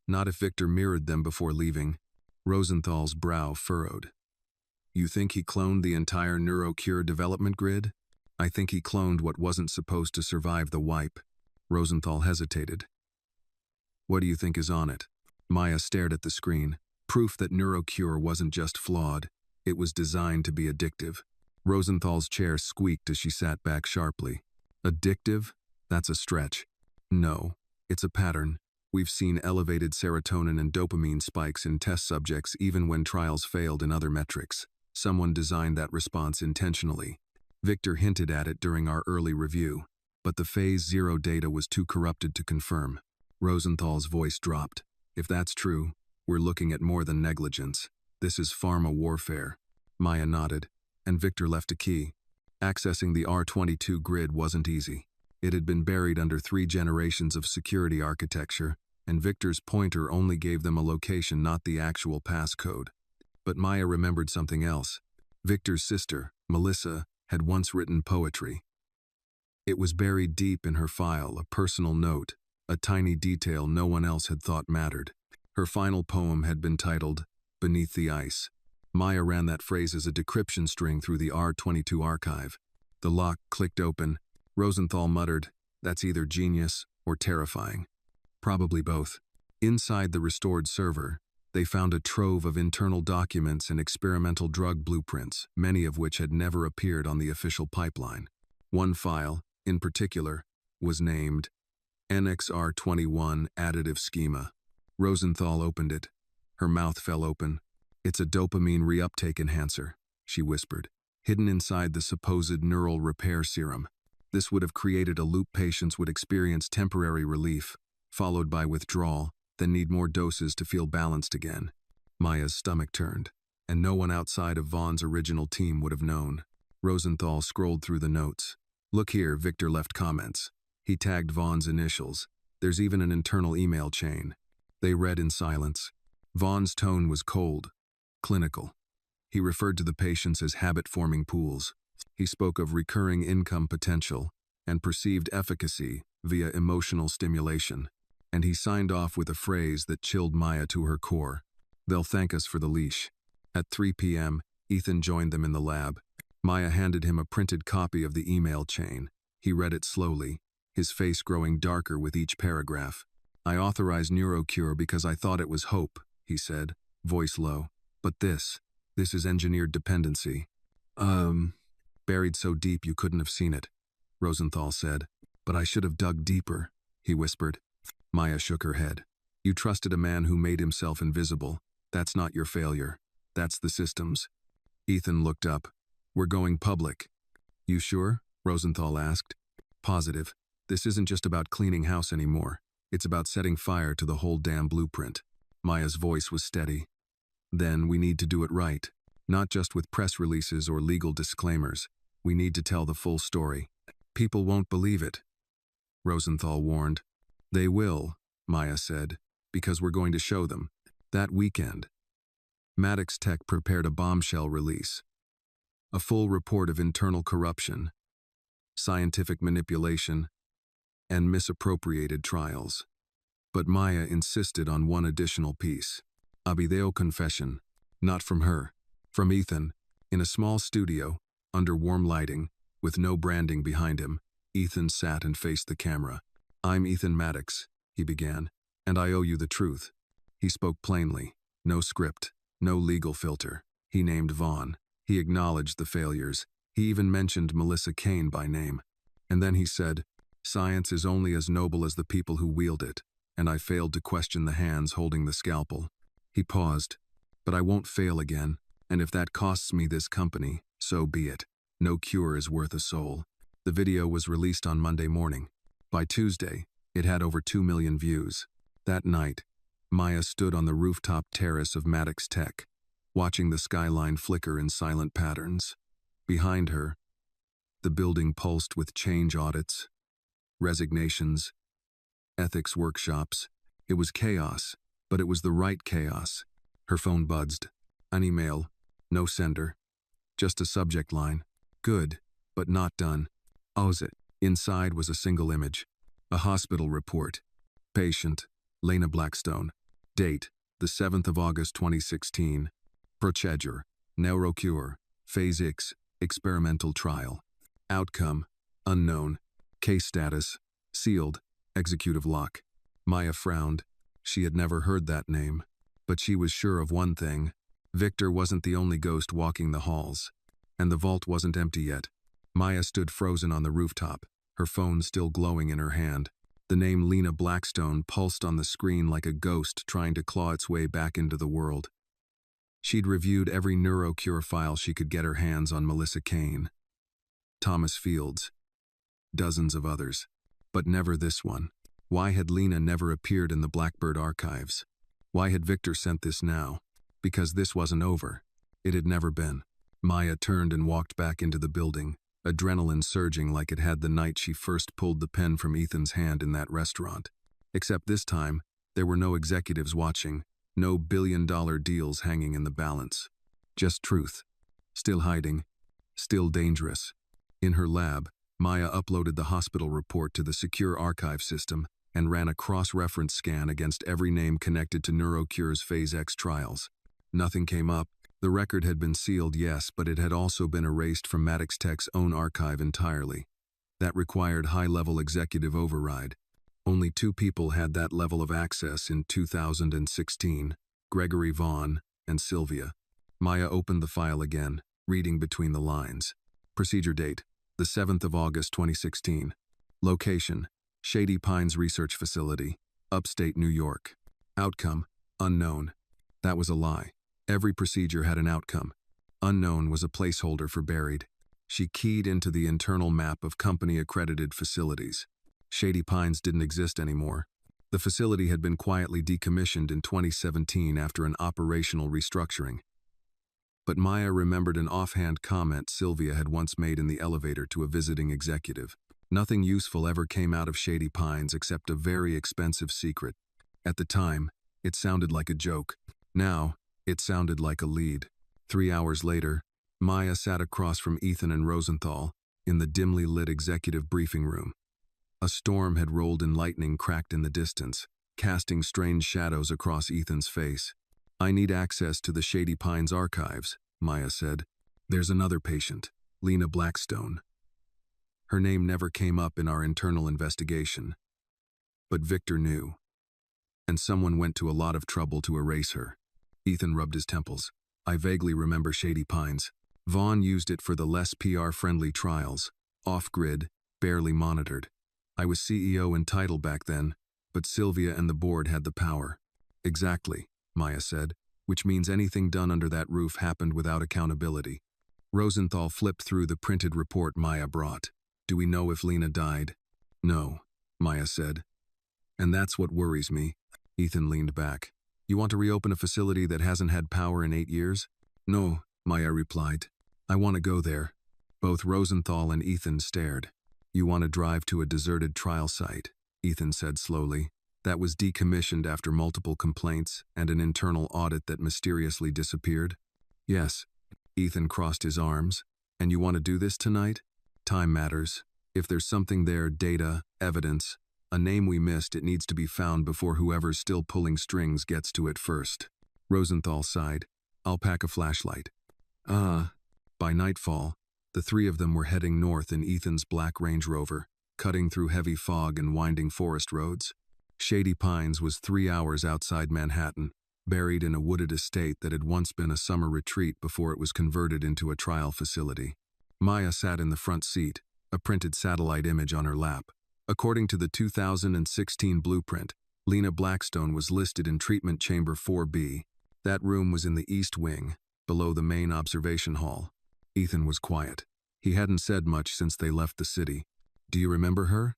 Not if Victor mirrored them before leaving. Rosenthal's brow furrowed. You think he cloned the entire NeuroCure development grid? I think he cloned what wasn't supposed to survive the wipe. Rosenthal hesitated. What do you think is on it? Maya stared at the screen. Proof that NeuroCure wasn't just flawed, it was designed to be addictive. Rosenthal's chair squeaked as she sat back sharply. Addictive? That's a stretch. No, it's a pattern. We've seen elevated serotonin and dopamine spikes in test subjects even when trials failed in other metrics. Someone designed that response intentionally. Victor hinted at it during our early review, but the Phase 0 data was too corrupted to confirm. Rosenthal's voice dropped. If that's true, we're looking at more than negligence. This is pharma warfare. Maya nodded, and Victor left a key. Accessing the R22 grid wasn't easy. It had been buried under 3 generations of security architecture, and Victor's pointer only gave them a location, not the actual passcode. But Maya remembered something else. Victor's sister, Melissa, had once written poetry. It was buried deep in her file, a personal note, a tiny detail no one else had thought mattered. Her final poem had been titled, Beneath the Ice. Maya ran that phrase as a decryption string through the R22 archive. The lock clicked open. Rosenthal muttered, "That's either genius or terrifying." Probably both. Inside the restored server, they found a trove of internal documents and experimental drug blueprints, many of which had never appeared on the official pipeline. One file, in particular, was named NXR21 Additive Schema. Rosenthal opened it. Her mouth fell open. "It's a dopamine reuptake enhancer," she whispered, hidden inside the supposed neural repair serum. This would have created a loop patients would experience temporary relief, followed by withdrawal, then need more doses to feel balanced again. Maya's stomach turned, and no one outside of Vaughn's original team would have known. Rosenthal scrolled through the notes. "Look here," Victor left comments. He tagged Vaughn's initials. There's even an internal email chain. They read in silence. Vaughn's tone was cold, clinical. He referred to the patients as habit-forming pools. He spoke of recurring income potential and perceived efficacy via emotional stimulation. And he signed off with a phrase that chilled Maya to her core. "They'll thank us for the leash." At 3 p.m., Ethan joined them in the lab. Maya handed him a printed copy of the email chain. He read it slowly, his face growing darker with each paragraph. "I authorized NeuroCure because I thought it was hope," he said, voice low. "But this is engineered dependency." Buried so deep you couldn't have seen it," Rosenthal said. "But I should have dug deeper," he whispered. Maya shook her head. "You trusted a man who made himself invisible. That's not your failure. That's the system's." Ethan looked up. "We're going public." "You sure?" Rosenthal asked. "Positive. This isn't just about cleaning house anymore. It's about setting fire to the whole damn blueprint." Maya's voice was steady. "Then we need to do it right. Not just with press releases or legal disclaimers. We need to tell the full story. People won't believe it," Rosenthal warned. "They will," Maya said, "because we're going to show them." That weekend, Maddox Tech prepared a bombshell release. A full report of internal corruption, scientific manipulation, and misappropriated trials. But Maya insisted on one additional piece. A video confession, not from her, from Ethan, in a small studio, under warm lighting, with no branding behind him. Ethan sat and faced the camera. "I'm Ethan Maddox," he began, "and I owe you the truth." He spoke plainly, no script, no legal filter. He named Vaughn. He acknowledged the failures. He even mentioned Melissa Kane by name. And then he said, "Science is only as noble as the people who wield it, and I failed to question the hands holding the scalpel." He paused. "But I won't fail again, and if that costs me this company, so be it. No cure is worth a soul." The video was released on Monday morning. By Tuesday, it had over 2 million views. That night, Maya stood on the rooftop terrace of Maddox Tech, watching the skyline flicker in silent patterns. Behind her, the building pulsed with change audits, resignations, ethics workshops. It was chaos, but it was the right chaos. Her phone buzzed. An email. No sender. Just a subject line. "Good, but not done." "Owes it." Inside was a single image. A hospital report. Patient, Lena Blackstone. Date, the 7th of August 2016. Procedure, NeuroCure, Phase X, experimental trial. Outcome, unknown. Case status, sealed, executive lock. Maya frowned. She had never heard that name. But she was sure of one thing. Victor wasn't the only ghost walking the halls. And the vault wasn't empty yet. Maya stood frozen on the rooftop, her phone still glowing in her hand. The name Lena Blackstone pulsed on the screen like a ghost trying to claw its way back into the world. She'd reviewed every neurocure file she could get her hands on: Melissa Kane, Thomas Fields, dozens of others. But never this one. Why had Lena never appeared in the Blackbird archives? Why had Victor sent this now? Because this wasn't over. It had never been. Maya turned and walked back into the building, adrenaline surging like it had the night she first pulled the pen from Ethan's hand in that restaurant. Except this time, there were no executives watching, no billion-dollar deals hanging in the balance. Just truth. Still hiding. Still dangerous. In her lab, Maya uploaded the hospital report to the secure archive system and ran a cross-reference scan against every name connected to NeuroCure's Phase X trials. Nothing came up. The record had been sealed, yes, but it had also been erased from Maddox Tech's own archive entirely. That required high-level executive override. Only 2 people had that level of access in 2016, Gregory Vaughn and Sylvia. Maya opened the file again, reading between the lines. Procedure date: the 7th of August 2016. Location: Shady Pines Research Facility, upstate New York. Outcome: unknown. That was a lie. Every procedure had an outcome. Unknown was a placeholder for buried. She keyed into the internal map of company-accredited facilities. Shady Pines didn't exist anymore. The facility had been quietly decommissioned in 2017 after an operational restructuring. But Maya remembered an offhand comment Sylvia had once made in the elevator to a visiting executive. Nothing useful ever came out of Shady Pines except a very expensive secret. At the time, it sounded like a joke. Now, it sounded like a lead. 3 hours later, Maya sat across from Ethan and Rosenthal in the dimly lit executive briefing room. A storm had rolled and lightning cracked in the distance, casting strange shadows across Ethan's face. "I need access to the Shady Pines archives," Maya said. "There's another patient, Lena Blackstone. Her name never came up in our internal investigation. But Victor knew. And someone went to a lot of trouble to erase her." Ethan rubbed his temples. "I vaguely remember Shady Pines. Vaughn used it for the less PR-friendly trials, off-grid, barely monitored. I was CEO and title back then, but Sylvia and the board had the power." "Exactly," Maya said, "which means anything done under that roof happened without accountability." Rosenthal flipped through the printed report Maya brought. "Do we know if Lena died?" "No," Maya said. "And that's what worries me." Ethan leaned back. "You want to reopen a facility that hasn't had power in 8 years?" "No," Maya replied. "I want to go there." Both Rosenthal and Ethan stared. "You want to drive to a deserted trial site," Ethan said slowly, "that was decommissioned after multiple complaints and an internal audit that mysteriously disappeared?" "Yes." Ethan crossed his arms. "And you want to do this tonight? Time matters. If there's something there, data, evidence, a name we missed, it needs to be found before whoever's still pulling strings gets to it first." Rosenthal sighed. "I'll pack a flashlight." By nightfall, the 3 of them were heading north in Ethan's black Range Rover, cutting through heavy fog and winding forest roads. Shady Pines was 3 hours outside Manhattan, buried in a wooded estate that had once been a summer retreat before it was converted into a trial facility. Maya sat in the front seat, a printed satellite image on her lap. According to the 2016 blueprint, Lena Blackstone was listed in Treatment Chamber 4B. That room was in the East Wing, below the main observation hall. Ethan was quiet. He hadn't said much since they left the city. "Do you remember her?"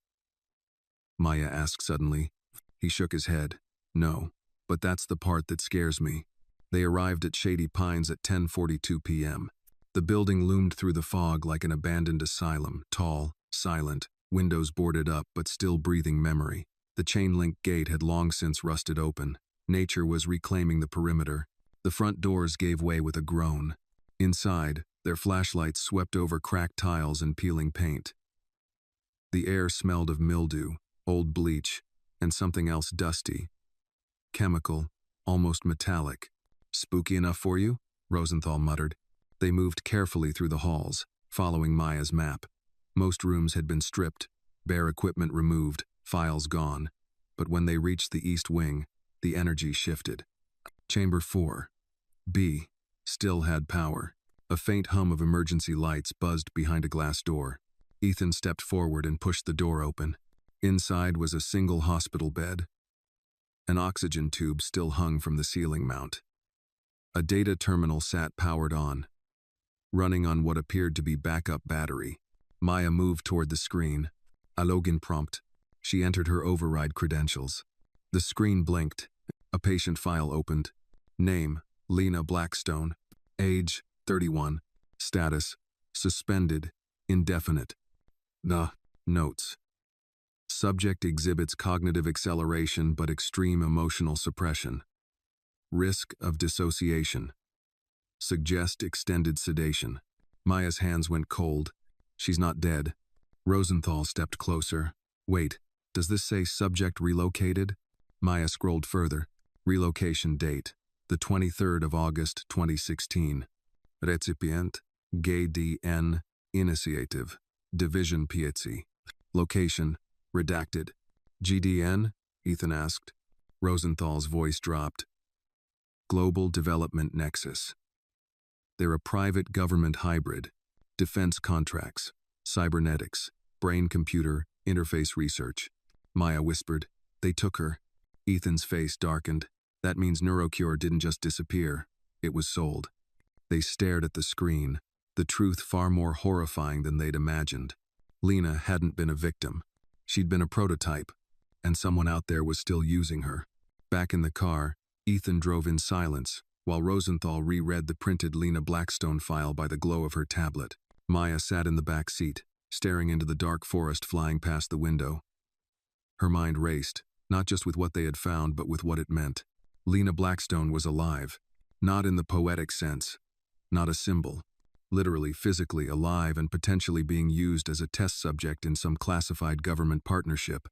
Maya asked suddenly. He shook his head. "No, but that's the part that scares me." They arrived at Shady Pines at 10:42 p.m. The building loomed through the fog like an abandoned asylum, tall, silent, windows boarded up but still breathing memory. The chain-link gate had long since rusted open. Nature was reclaiming the perimeter. The front doors gave way with a groan. Inside, their flashlights swept over cracked tiles and peeling paint. The air smelled of mildew, old bleach, and something else dusty. Chemical, almost metallic. "Spooky enough for you?" Rosenthal muttered. They moved carefully through the halls, following Maya's map. Most rooms had been stripped, bare equipment removed, files gone. But when they reached the East Wing, the energy shifted. Chamber 4, B, still had power. A faint hum of emergency lights buzzed behind a glass door. Ethan stepped forward and pushed the door open. Inside was a single hospital bed. An oxygen tube still hung from the ceiling mount. A data terminal sat powered on, running on what appeared to be backup battery. Maya moved toward the screen. A login prompt. She entered her override credentials. The screen blinked. A patient file opened. Name, Lena Blackstone. Age, 31. Status, suspended, indefinite. Notes. Subject exhibits cognitive acceleration but extreme emotional suppression. Risk of dissociation. Suggest extended sedation. Maya's hands went cold. She's not dead. Rosenthal stepped closer. Wait, does this say subject relocated? Maya scrolled further. Relocation date, the 23rd of August, 2016. Recipient, GDN, Initiative, Division Piazzi. Location, redacted. GDN? Ethan asked. Rosenthal's voice dropped. Global Development Nexus. They're a private government hybrid. Defense contracts, cybernetics, brain-computer, interface research. Maya whispered. They took her. Ethan's face darkened. That means NeuroCure didn't just disappear. It was sold. They stared at the screen, the truth far more horrifying than they'd imagined. Lena hadn't been a victim. She'd been a prototype, and someone out there was still using her. Back in the car, Ethan drove in silence, while Rosenthal reread the printed Lena Blackstone file by the glow of her tablet. Maya sat in the back seat, staring into the dark forest flying past the window. Her mind raced, not just with what they had found, but with what it meant. Lena Blackstone was alive, not in the poetic sense, not a symbol, literally physically alive and potentially being used as a test subject in some classified government partnership.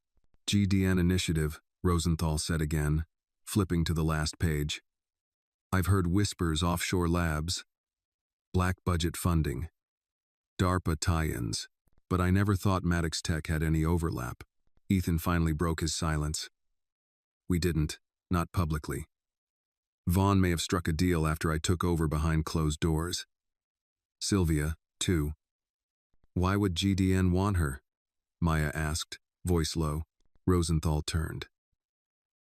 GDN initiative, Rosenthal said again, flipping to the last page. I've heard whispers offshore labs, black budget funding, DARPA tie-ins, but I never thought Maddox Tech had any overlap. Ethan finally broke his silence. We didn't, not publicly. Vaughn may have struck a deal after I took over behind closed doors. Sylvia, too. Why would GDN want her? Maya asked, voice low. Rosenthal turned.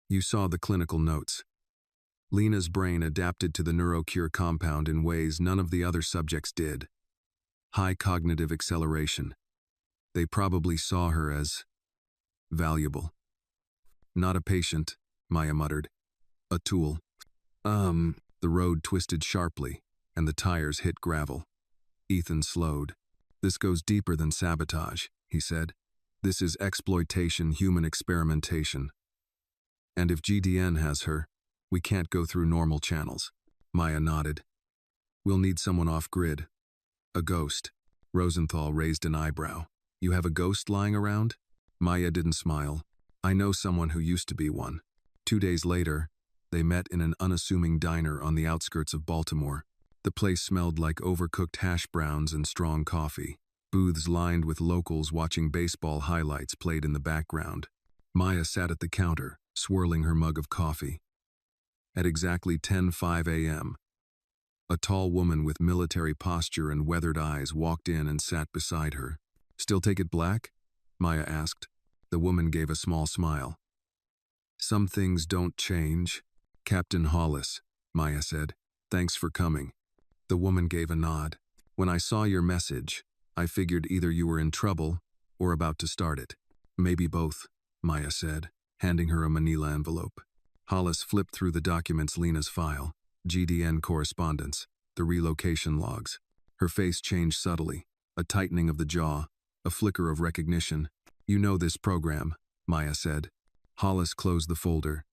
You saw the clinical notes. Lena's brain adapted to the NeuroCure compound in ways none of the other subjects did. High cognitive acceleration. They probably saw her as valuable. Not a patient, Maya muttered. A tool. The road twisted sharply, and the tires hit gravel. Ethan slowed. This goes deeper than sabotage, he said. This is exploitation, human experimentation. And if GDN has her, we can't go through normal channels. Maya nodded. We'll need someone off-grid. A ghost. Rosenthal raised an eyebrow. You have a ghost lying around? Maya didn't smile. I know someone who used to be one. 2 days later, they met in an unassuming diner on the outskirts of Baltimore. The place smelled like overcooked hash browns and strong coffee. Booths lined with locals watching baseball highlights played in the background. Maya sat at the counter, swirling her mug of coffee. At exactly 10:05 a.m., a tall woman with military posture and weathered eyes walked in and sat beside her. Still take it black? Maya asked. The woman gave a small smile. Some things don't change. Captain Hollis, Maya said. Thanks for coming. The woman gave a nod. When I saw your message, I figured either you were in trouble or about to start it. Maybe both, Maya said, handing her a manila envelope. Hollis flipped through the documents Lena's file, GDN correspondence, the relocation logs. Her face changed subtly, a tightening of the jaw, a flicker of recognition. You know this program, Maya said. Hollis closed the folder.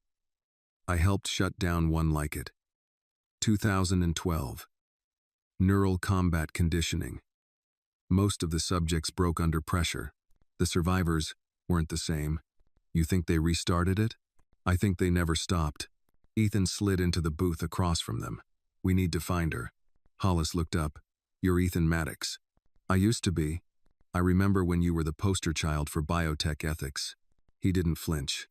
I helped shut down one like it. 2012. Neural combat conditioning. Most of the subjects broke under pressure. The survivors weren't the same. You think they restarted it? I think they never stopped. Ethan slid into the booth across from them. We need to find her. Hollis looked up. You're Ethan Maddox. I used to be. I remember when you were the poster child for biotech ethics. He didn't flinch.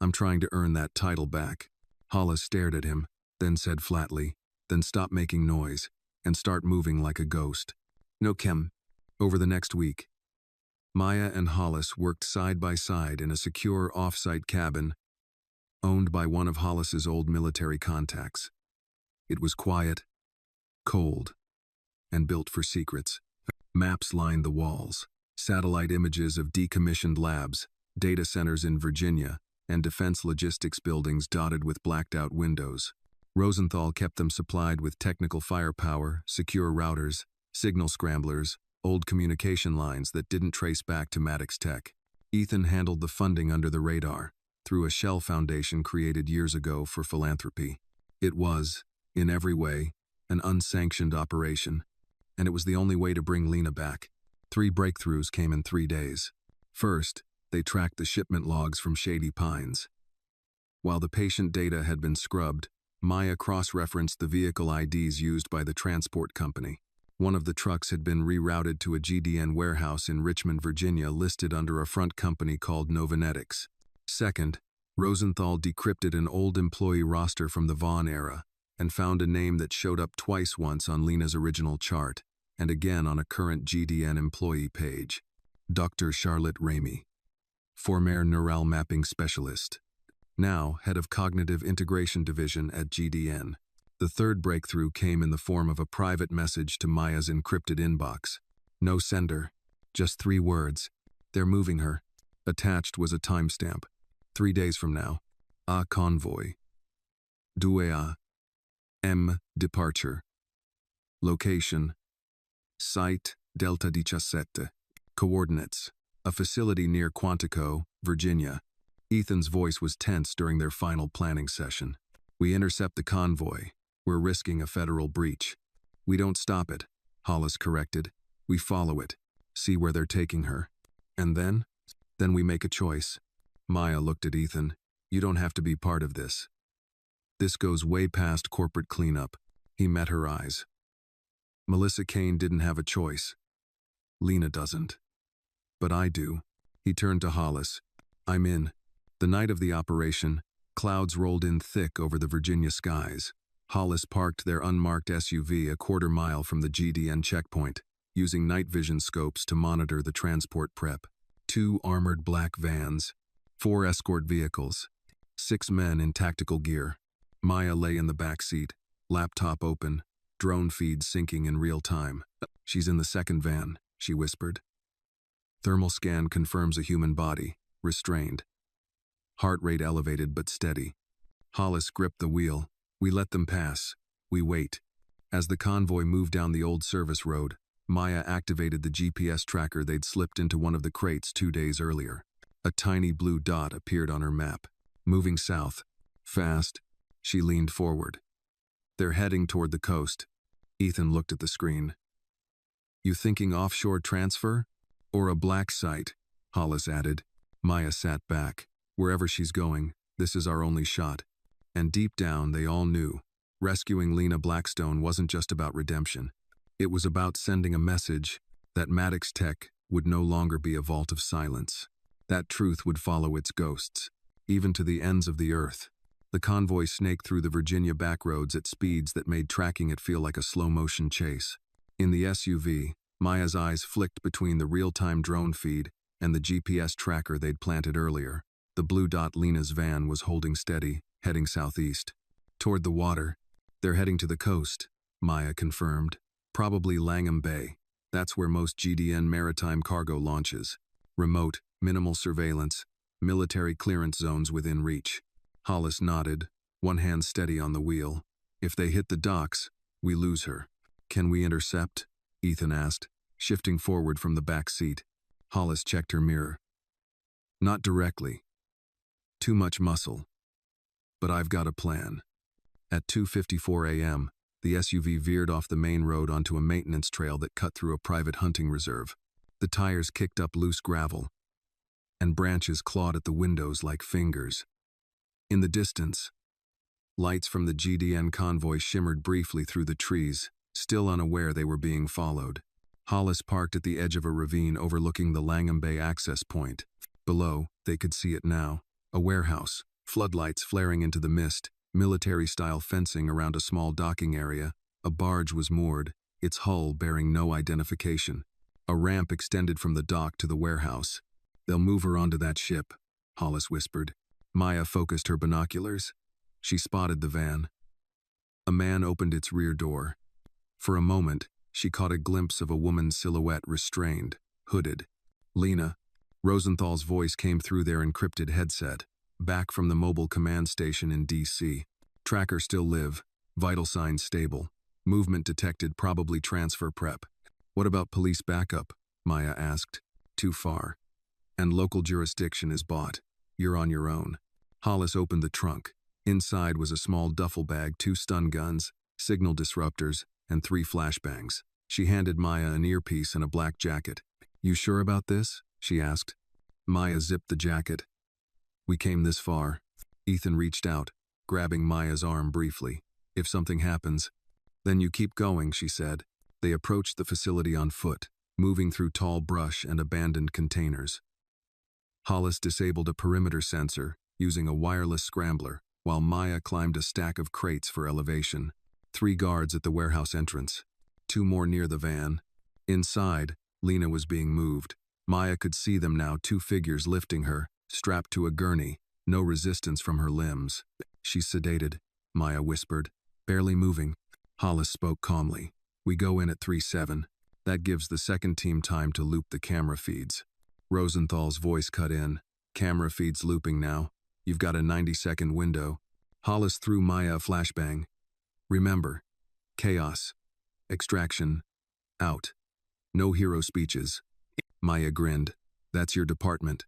I'm trying to earn that title back. Hollis stared at him, then said flatly, then stop making noise. and start moving like a ghost. No chem. Over the next week, Maya and Hollis worked side by side in a secure off-site cabin owned by one of Hollis's old military contacts. It was quiet, cold, and built for secrets. Maps lined the walls, satellite images of decommissioned labs, data centers in Virginia, and defense logistics buildings dotted with blacked-out windows. Rosenthal kept them supplied with technical firepower, secure routers, signal scramblers, old communication lines that didn't trace back to Maddox Tech. Ethan handled the funding under the radar, through a shell foundation created years ago for philanthropy. It was, in every way, an unsanctioned operation, and it was the only way to bring Lena back. 3 breakthroughs came in 3 days. First, they tracked the shipment logs from Shady Pines. While the patient data had been scrubbed, Maya cross-referenced the vehicle IDs used by the transport company. One of the trucks had been rerouted to a GDN warehouse in Richmond, Virginia, listed under a front company called Novanetics. Second, Rosenthal decrypted an old employee roster from the Vaughn era and found a name that showed up twice, once on Lena's original chart and again on a current GDN employee page. Dr. Charlotte Ramey, former neural mapping specialist, now head of Cognitive Integration Division at GDN. The third breakthrough came in the form of a private message to Maya's encrypted inbox. No sender, just 3 words. They're moving her. Attached was a timestamp. 3 days from now. A convoy. 2 M departure. Location. Site Delta 17. Coordinates. A facility near Quantico, Virginia. Ethan's voice was tense during their final planning session. We intercept the convoy. We're risking a federal breach. We don't stop it, Hollis corrected. We follow it, see where they're taking her. And then? Then we make a choice. Maya looked at Ethan. You don't have to be part of this. This goes way past corporate cleanup. He met her eyes. Melissa Kane didn't have a choice. Lena doesn't. But I do. He turned to Hollis. I'm in. The night of the operation, clouds rolled in thick over the Virginia skies. Hollis parked their unmarked SUV a quarter mile from the GDN checkpoint, using night vision scopes to monitor the transport prep. 2 armored black vans, 4 escort vehicles, 6 men in tactical gear. Maya lay in the back seat, laptop open, drone feed syncing in real time. She's in the second van, she whispered. Thermal scan confirms a human body, restrained. Heart rate elevated but steady. Hollis gripped the wheel. We let them pass. We wait. As the convoy moved down the old service road, Maya activated the GPS tracker they'd slipped into one of the crates 2 days earlier. A tiny blue dot appeared on her map. Moving south. Fast. She leaned forward. They're heading toward the coast. Ethan looked at the screen. You thinking offshore transfer? Or a black site? Hollis added. Maya sat back. Wherever she's going, this is our only shot. And deep down, they all knew. Rescuing Lena Blackstone wasn't just about redemption. It was about sending a message that Maddox Tech would no longer be a vault of silence. That truth would follow its ghosts, even to the ends of the earth. The convoy snaked through the Virginia backroads at speeds that made tracking it feel like a slow-motion chase. In the SUV, Maya's eyes flicked between the real-time drone feed and the GPS tracker they'd planted earlier. The blue dot Lena's van was holding steady, heading southeast. Toward the water. They're heading to the coast, Maya confirmed. Probably Langham Bay. That's where most GDN maritime cargo launches. Remote, minimal surveillance, military clearance zones within reach. Hollis nodded, one hand steady on the wheel. If they hit the docks, we lose her. Can we intercept? Ethan asked, shifting forward from the back seat. Hollis checked her mirror. Not directly. Too much muscle. But I've got a plan. At 2:54 a.m., the SUV veered off the main road onto a maintenance trail that cut through a private hunting reserve. The tires kicked up loose gravel, and branches clawed at the windows like fingers. In the distance, lights from the GDN convoy shimmered briefly through the trees, still unaware they were being followed. Hollis parked at the edge of a ravine overlooking the Langham Bay access point. Below, they could see it now, a warehouse, floodlights flaring into the mist, military-style fencing around a small docking area, A barge was moored, its hull bearing no identification. A ramp extended from the dock to the warehouse. "They'll move her onto that ship," Hollis whispered. Maya focused her binoculars. She spotted the van. A man opened its rear door. For a moment, she caught a glimpse of a woman's silhouette restrained, hooded. "Lena." Rosenthal's voice came through their encrypted headset, back from the mobile command station in D.C. "Tracker still live. Vital signs stable. Movement detected, probably transfer prep." "What about police backup?" Maya asked. "Too far. And local jurisdiction is bought. You're on your own." Hollis opened the trunk. Inside was a small duffel bag, 2 stun guns, signal disruptors, and 3 flashbangs. She handed Maya an earpiece and a black jacket. "You sure about this?" she asked. Maya zipped the jacket. "We came this far." Ethan reached out, grabbing Maya's arm briefly. "If something happens." "Then you keep going," she said. They approached the facility on foot, moving through tall brush and abandoned containers. Hollis disabled a perimeter sensor, using a wireless scrambler, while Maya climbed a stack of crates for elevation. 3 guards at the warehouse entrance. 2 more near the van. Inside, Lena was being moved. Maya could see them now, 2 figures lifting her, strapped to a gurney, no resistance from her limbs. "She's sedated," Maya whispered. "Barely moving." Hollis spoke calmly. "We go in at 3-7. That gives the second team time to loop the camera feeds." Rosenthal's voice cut in. "Camera feeds looping now. You've got a 90-second window." Hollis threw Maya a flashbang. "Remember, chaos. Extraction. Out. No hero speeches." Maya grinned. "That's your department."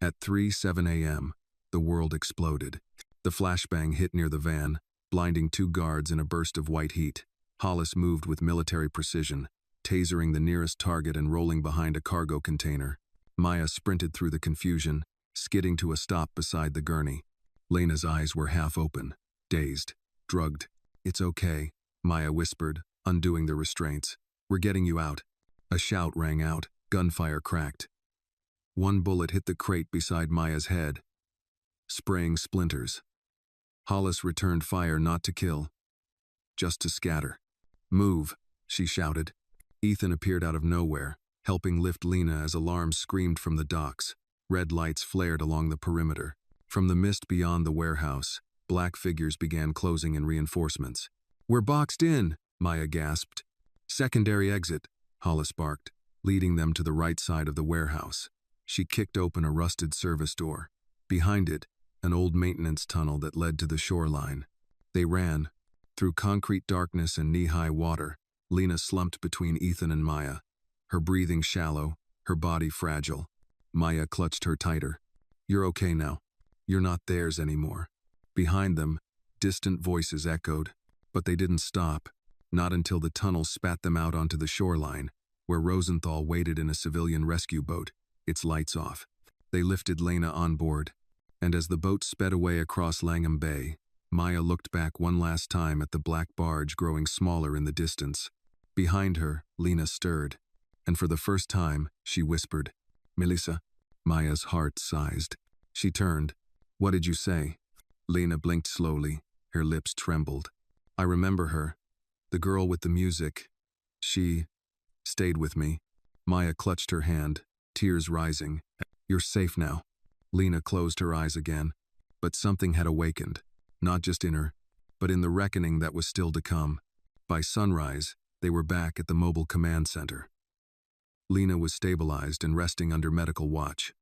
At 3:07 a.m., the world exploded. The flashbang hit near the van, blinding 2 guards in a burst of white heat. Hollis moved with military precision, tasering the nearest target and rolling behind a cargo container. Maya sprinted through the confusion, skidding to a stop beside the gurney. Lena's eyes were half open, dazed, drugged. "It's okay," Maya whispered, undoing the restraints. "We're getting you out." A shout rang out, gunfire cracked. 1 bullet hit the crate beside Maya's head, spraying splinters. Hollis returned fire not to kill, just to scatter. "Move," she shouted. Ethan appeared out of nowhere, helping lift Lena as alarms screamed from the docks. Red lights flared along the perimeter. From the mist beyond the warehouse, black figures began closing in reinforcements. "We're boxed in," Maya gasped. "Secondary exit," Hollis barked, leading them to the right side of the warehouse. She kicked open a rusted service door. Behind it, an old maintenance tunnel that led to the shoreline. They ran. Through concrete darkness and knee-high water, Lena slumped between Ethan and Maya, her breathing shallow, her body fragile. Maya clutched her tighter. "You're okay now. You're not theirs anymore." Behind them, distant voices echoed, but they didn't stop, not until the tunnel spat them out onto the shoreline, where Rosenthal waited in a civilian rescue boat, its lights off. They lifted Lena on board, and as the boat sped away across Langham Bay, Maya looked back one last time at the black barge growing smaller in the distance. Behind her, Lena stirred, and for the first time, she whispered, "Melissa." Maya's heart seized. She turned. "What did you say?" Lena blinked slowly. Her lips trembled. "I remember her. The girl with the music. She stayed with me." Maya clutched her hand, tears rising. "You're safe now." Lena closed her eyes again. But something had awakened, not just in her, but in the reckoning that was still to come. By sunrise, they were back at the mobile command center. Lena was stabilized and resting under medical watch.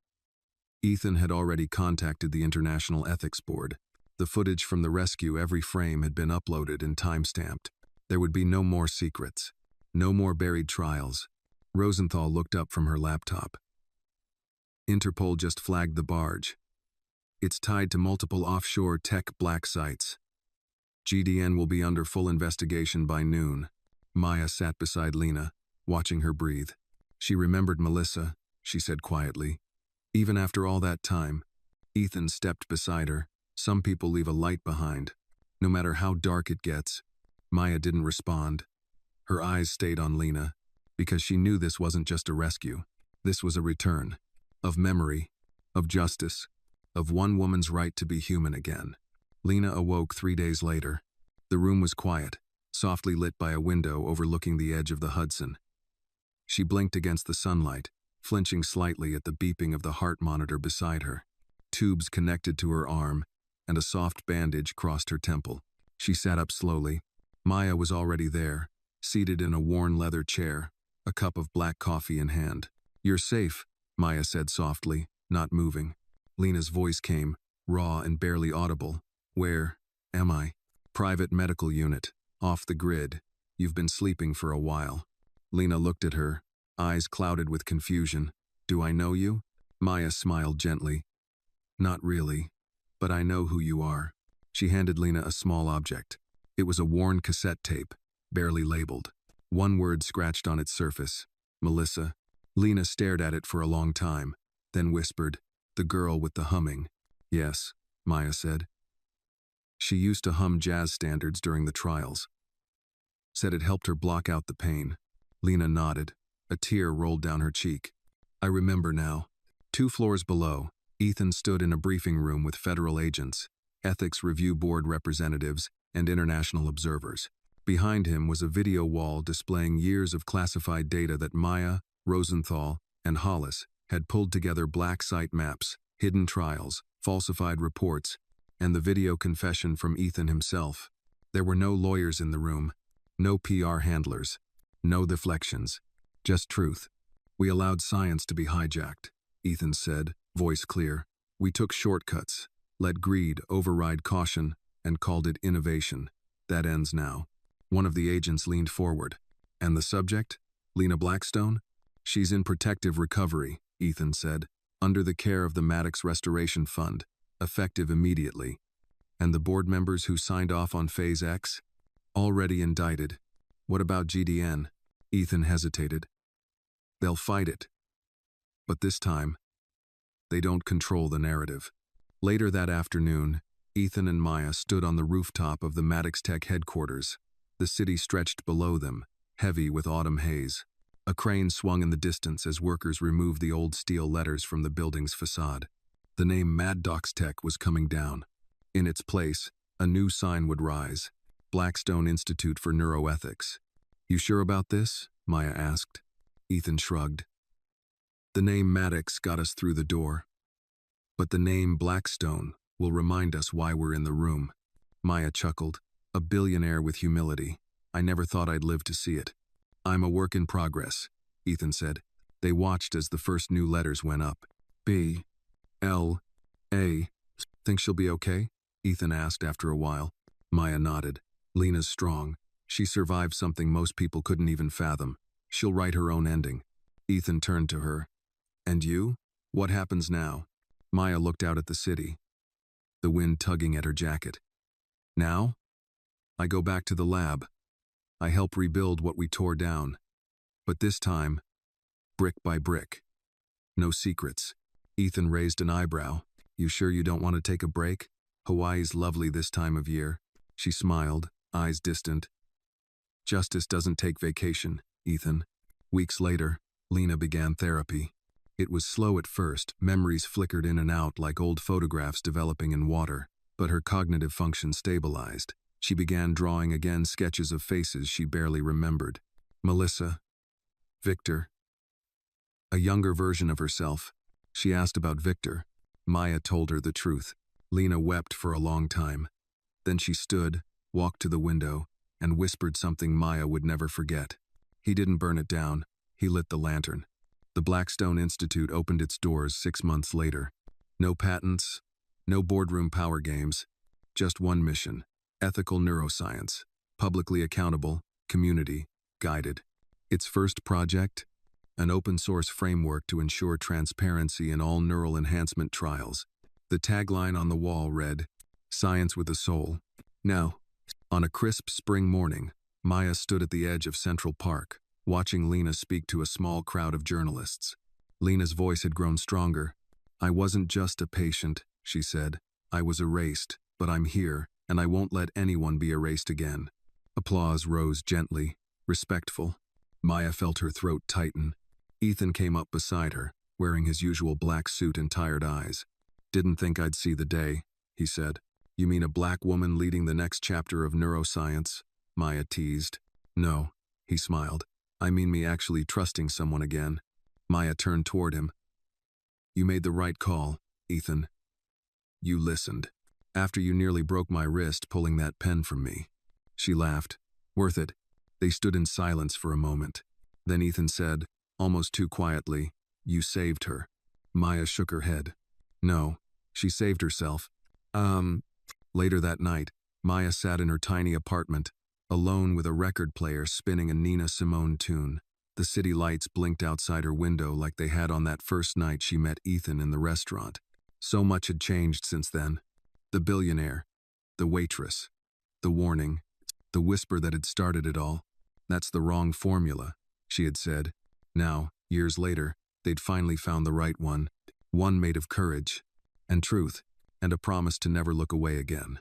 Ethan had already contacted the International Ethics Board. The footage from the rescue, every frame had been uploaded and time-stamped. There would be no more secrets, no more buried trials. Rosenthal looked up from her laptop. Interpol just flagged the barge. It's tied to multiple offshore tech black sites. GDN will be under full investigation by noon. Maya sat beside Lena, watching her breathe. She remembered Melissa, she said quietly. Even after all that time, Ethan stepped beside her. Some people leave a light behind, no matter how dark it gets. Maya didn't respond. Her eyes stayed on Lena, because she knew this wasn't just a rescue. This was a return, of memory, of justice, of one woman's right to be human again. Lena awoke 3 days later. The room was quiet, softly lit by a window overlooking the edge of the Hudson. She blinked against the sunlight, flinching slightly at the beeping of the heart monitor beside her. Tubes connected to her arm, and a soft bandage crossed her temple. She sat up slowly. Maya was already there, seated in a worn leather chair, a cup of black coffee in hand. "You're safe," Maya said softly, not moving. Lena's voice came, raw and barely audible. "Where am I?" "Private medical unit, off the grid. You've been sleeping for a while." Lena looked at her, eyes clouded with confusion. "Do I know you?" Maya smiled gently. "Not really, but I know who you are." She handed Lena a small object. It was a worn cassette tape, barely labeled. One word scratched on its surface: Melissa. Lena stared at it for a long time, then whispered, "The girl with the humming." "Yes," Maya said. "She used to hum jazz standards during the trials. Said it helped her block out the pain." Lena nodded. A tear rolled down her cheek. "I remember now." 2 floors below, Ethan stood in a briefing room with federal agents, ethics review board representatives, and international observers. Behind him was a video wall displaying years of classified data that Maya, Rosenthal, and Hollis had pulled together: black site maps, hidden trials, falsified reports, and the video confession from Ethan himself. There were no lawyers in the room, no PR handlers, no deflections, just truth. "We allowed science to be hijacked," Ethan said, voice clear. "We took shortcuts, let greed override caution, and called it innovation. That ends now." One of the agents leaned forward. "And the subject? Lena Blackstone?" "She's in protective recovery," Ethan said, "under the care of the Maddox Restoration Fund, effective immediately." "And the board members who signed off on Phase X?" "Already indicted." "What about GDN?" Ethan hesitated. "They'll fight it. But this time, they don't control the narrative." Later that afternoon, Ethan and Maya stood on the rooftop of the Maddox Tech headquarters. The city stretched below them, heavy with autumn haze. A crane swung in the distance as workers removed the old steel letters from the building's facade. The name Maddox Tech was coming down. In its place, a new sign would rise: Blackstone Institute for Neuroethics. "You sure about this?" Maya asked. Ethan shrugged. "The name Maddox got us through the door. But the name Blackstone will remind us why we're in the room." Maya chuckled. "A billionaire with humility. I never thought I'd live to see it." "I'm a work in progress," Ethan said. They watched as the first new letters went up. B-L-A. "Think she'll be okay?" Ethan asked after a while. Maya nodded. "Lena's strong. She survived something most people couldn't even fathom. She'll write her own ending." Ethan turned to her. "And you? What happens now?" Maya looked out at the city, the wind tugging at her jacket. "Now? I go back to the lab. I help rebuild what we tore down. But this time, brick by brick. No secrets." Ethan raised an eyebrow. "You sure you don't want to take a break? Hawaii's lovely this time of year." She smiled, eyes distant. "Justice doesn't take vacation, Ethan." Weeks later, Lena began therapy. It was slow at first, memories flickered in and out like old photographs developing in water, but her cognitive function stabilized. She began drawing again, sketches of faces she barely remembered. Melissa. Victor. A younger version of herself. She asked about Victor. Maya told her the truth. Lena wept for a long time. Then she stood, walked to the window, and whispered something Maya would never forget. He didn't burn it down. He lit the lantern. The Blackstone Institute opened its doors 6 months later. No patents, no boardroom power games, just one mission: ethical neuroscience, publicly accountable, community, guided. Its first project? An open-source framework to ensure transparency in all neural enhancement trials. The tagline on the wall read, "Science with a Soul." Now, on a crisp spring morning, Maya stood at the edge of Central Park, watching Lena speak to a small crowd of journalists. Lena's voice had grown stronger. "I wasn't just a patient," she said. "I was erased, but I'm here, and I won't let anyone be erased again." Applause rose gently, respectful. Maya felt her throat tighten. Ethan came up beside her, wearing his usual black suit and tired eyes. "Didn't think I'd see the day," he said. "You mean a black woman leading the next chapter of neuroscience?" Maya teased. No, he smiled. I mean me actually trusting someone again. Maya turned toward him. You made the right call, Ethan. You listened. After you nearly broke my wrist pulling that pen from me. She laughed. Worth it. They stood in silence for a moment. Then Ethan said, almost too quietly, you saved her. Maya shook her head. No, she saved herself. Later that night, Maya sat in her tiny apartment, alone with a record player spinning a Nina Simone tune. The city lights blinked outside her window like they had on that first night she met Ethan in the restaurant. So much had changed since then. The billionaire, the waitress, the warning, the whisper that had started it all. That's the wrong formula, she had said. Now, years later, they'd finally found the right one made of courage and truth and a promise to never look away again.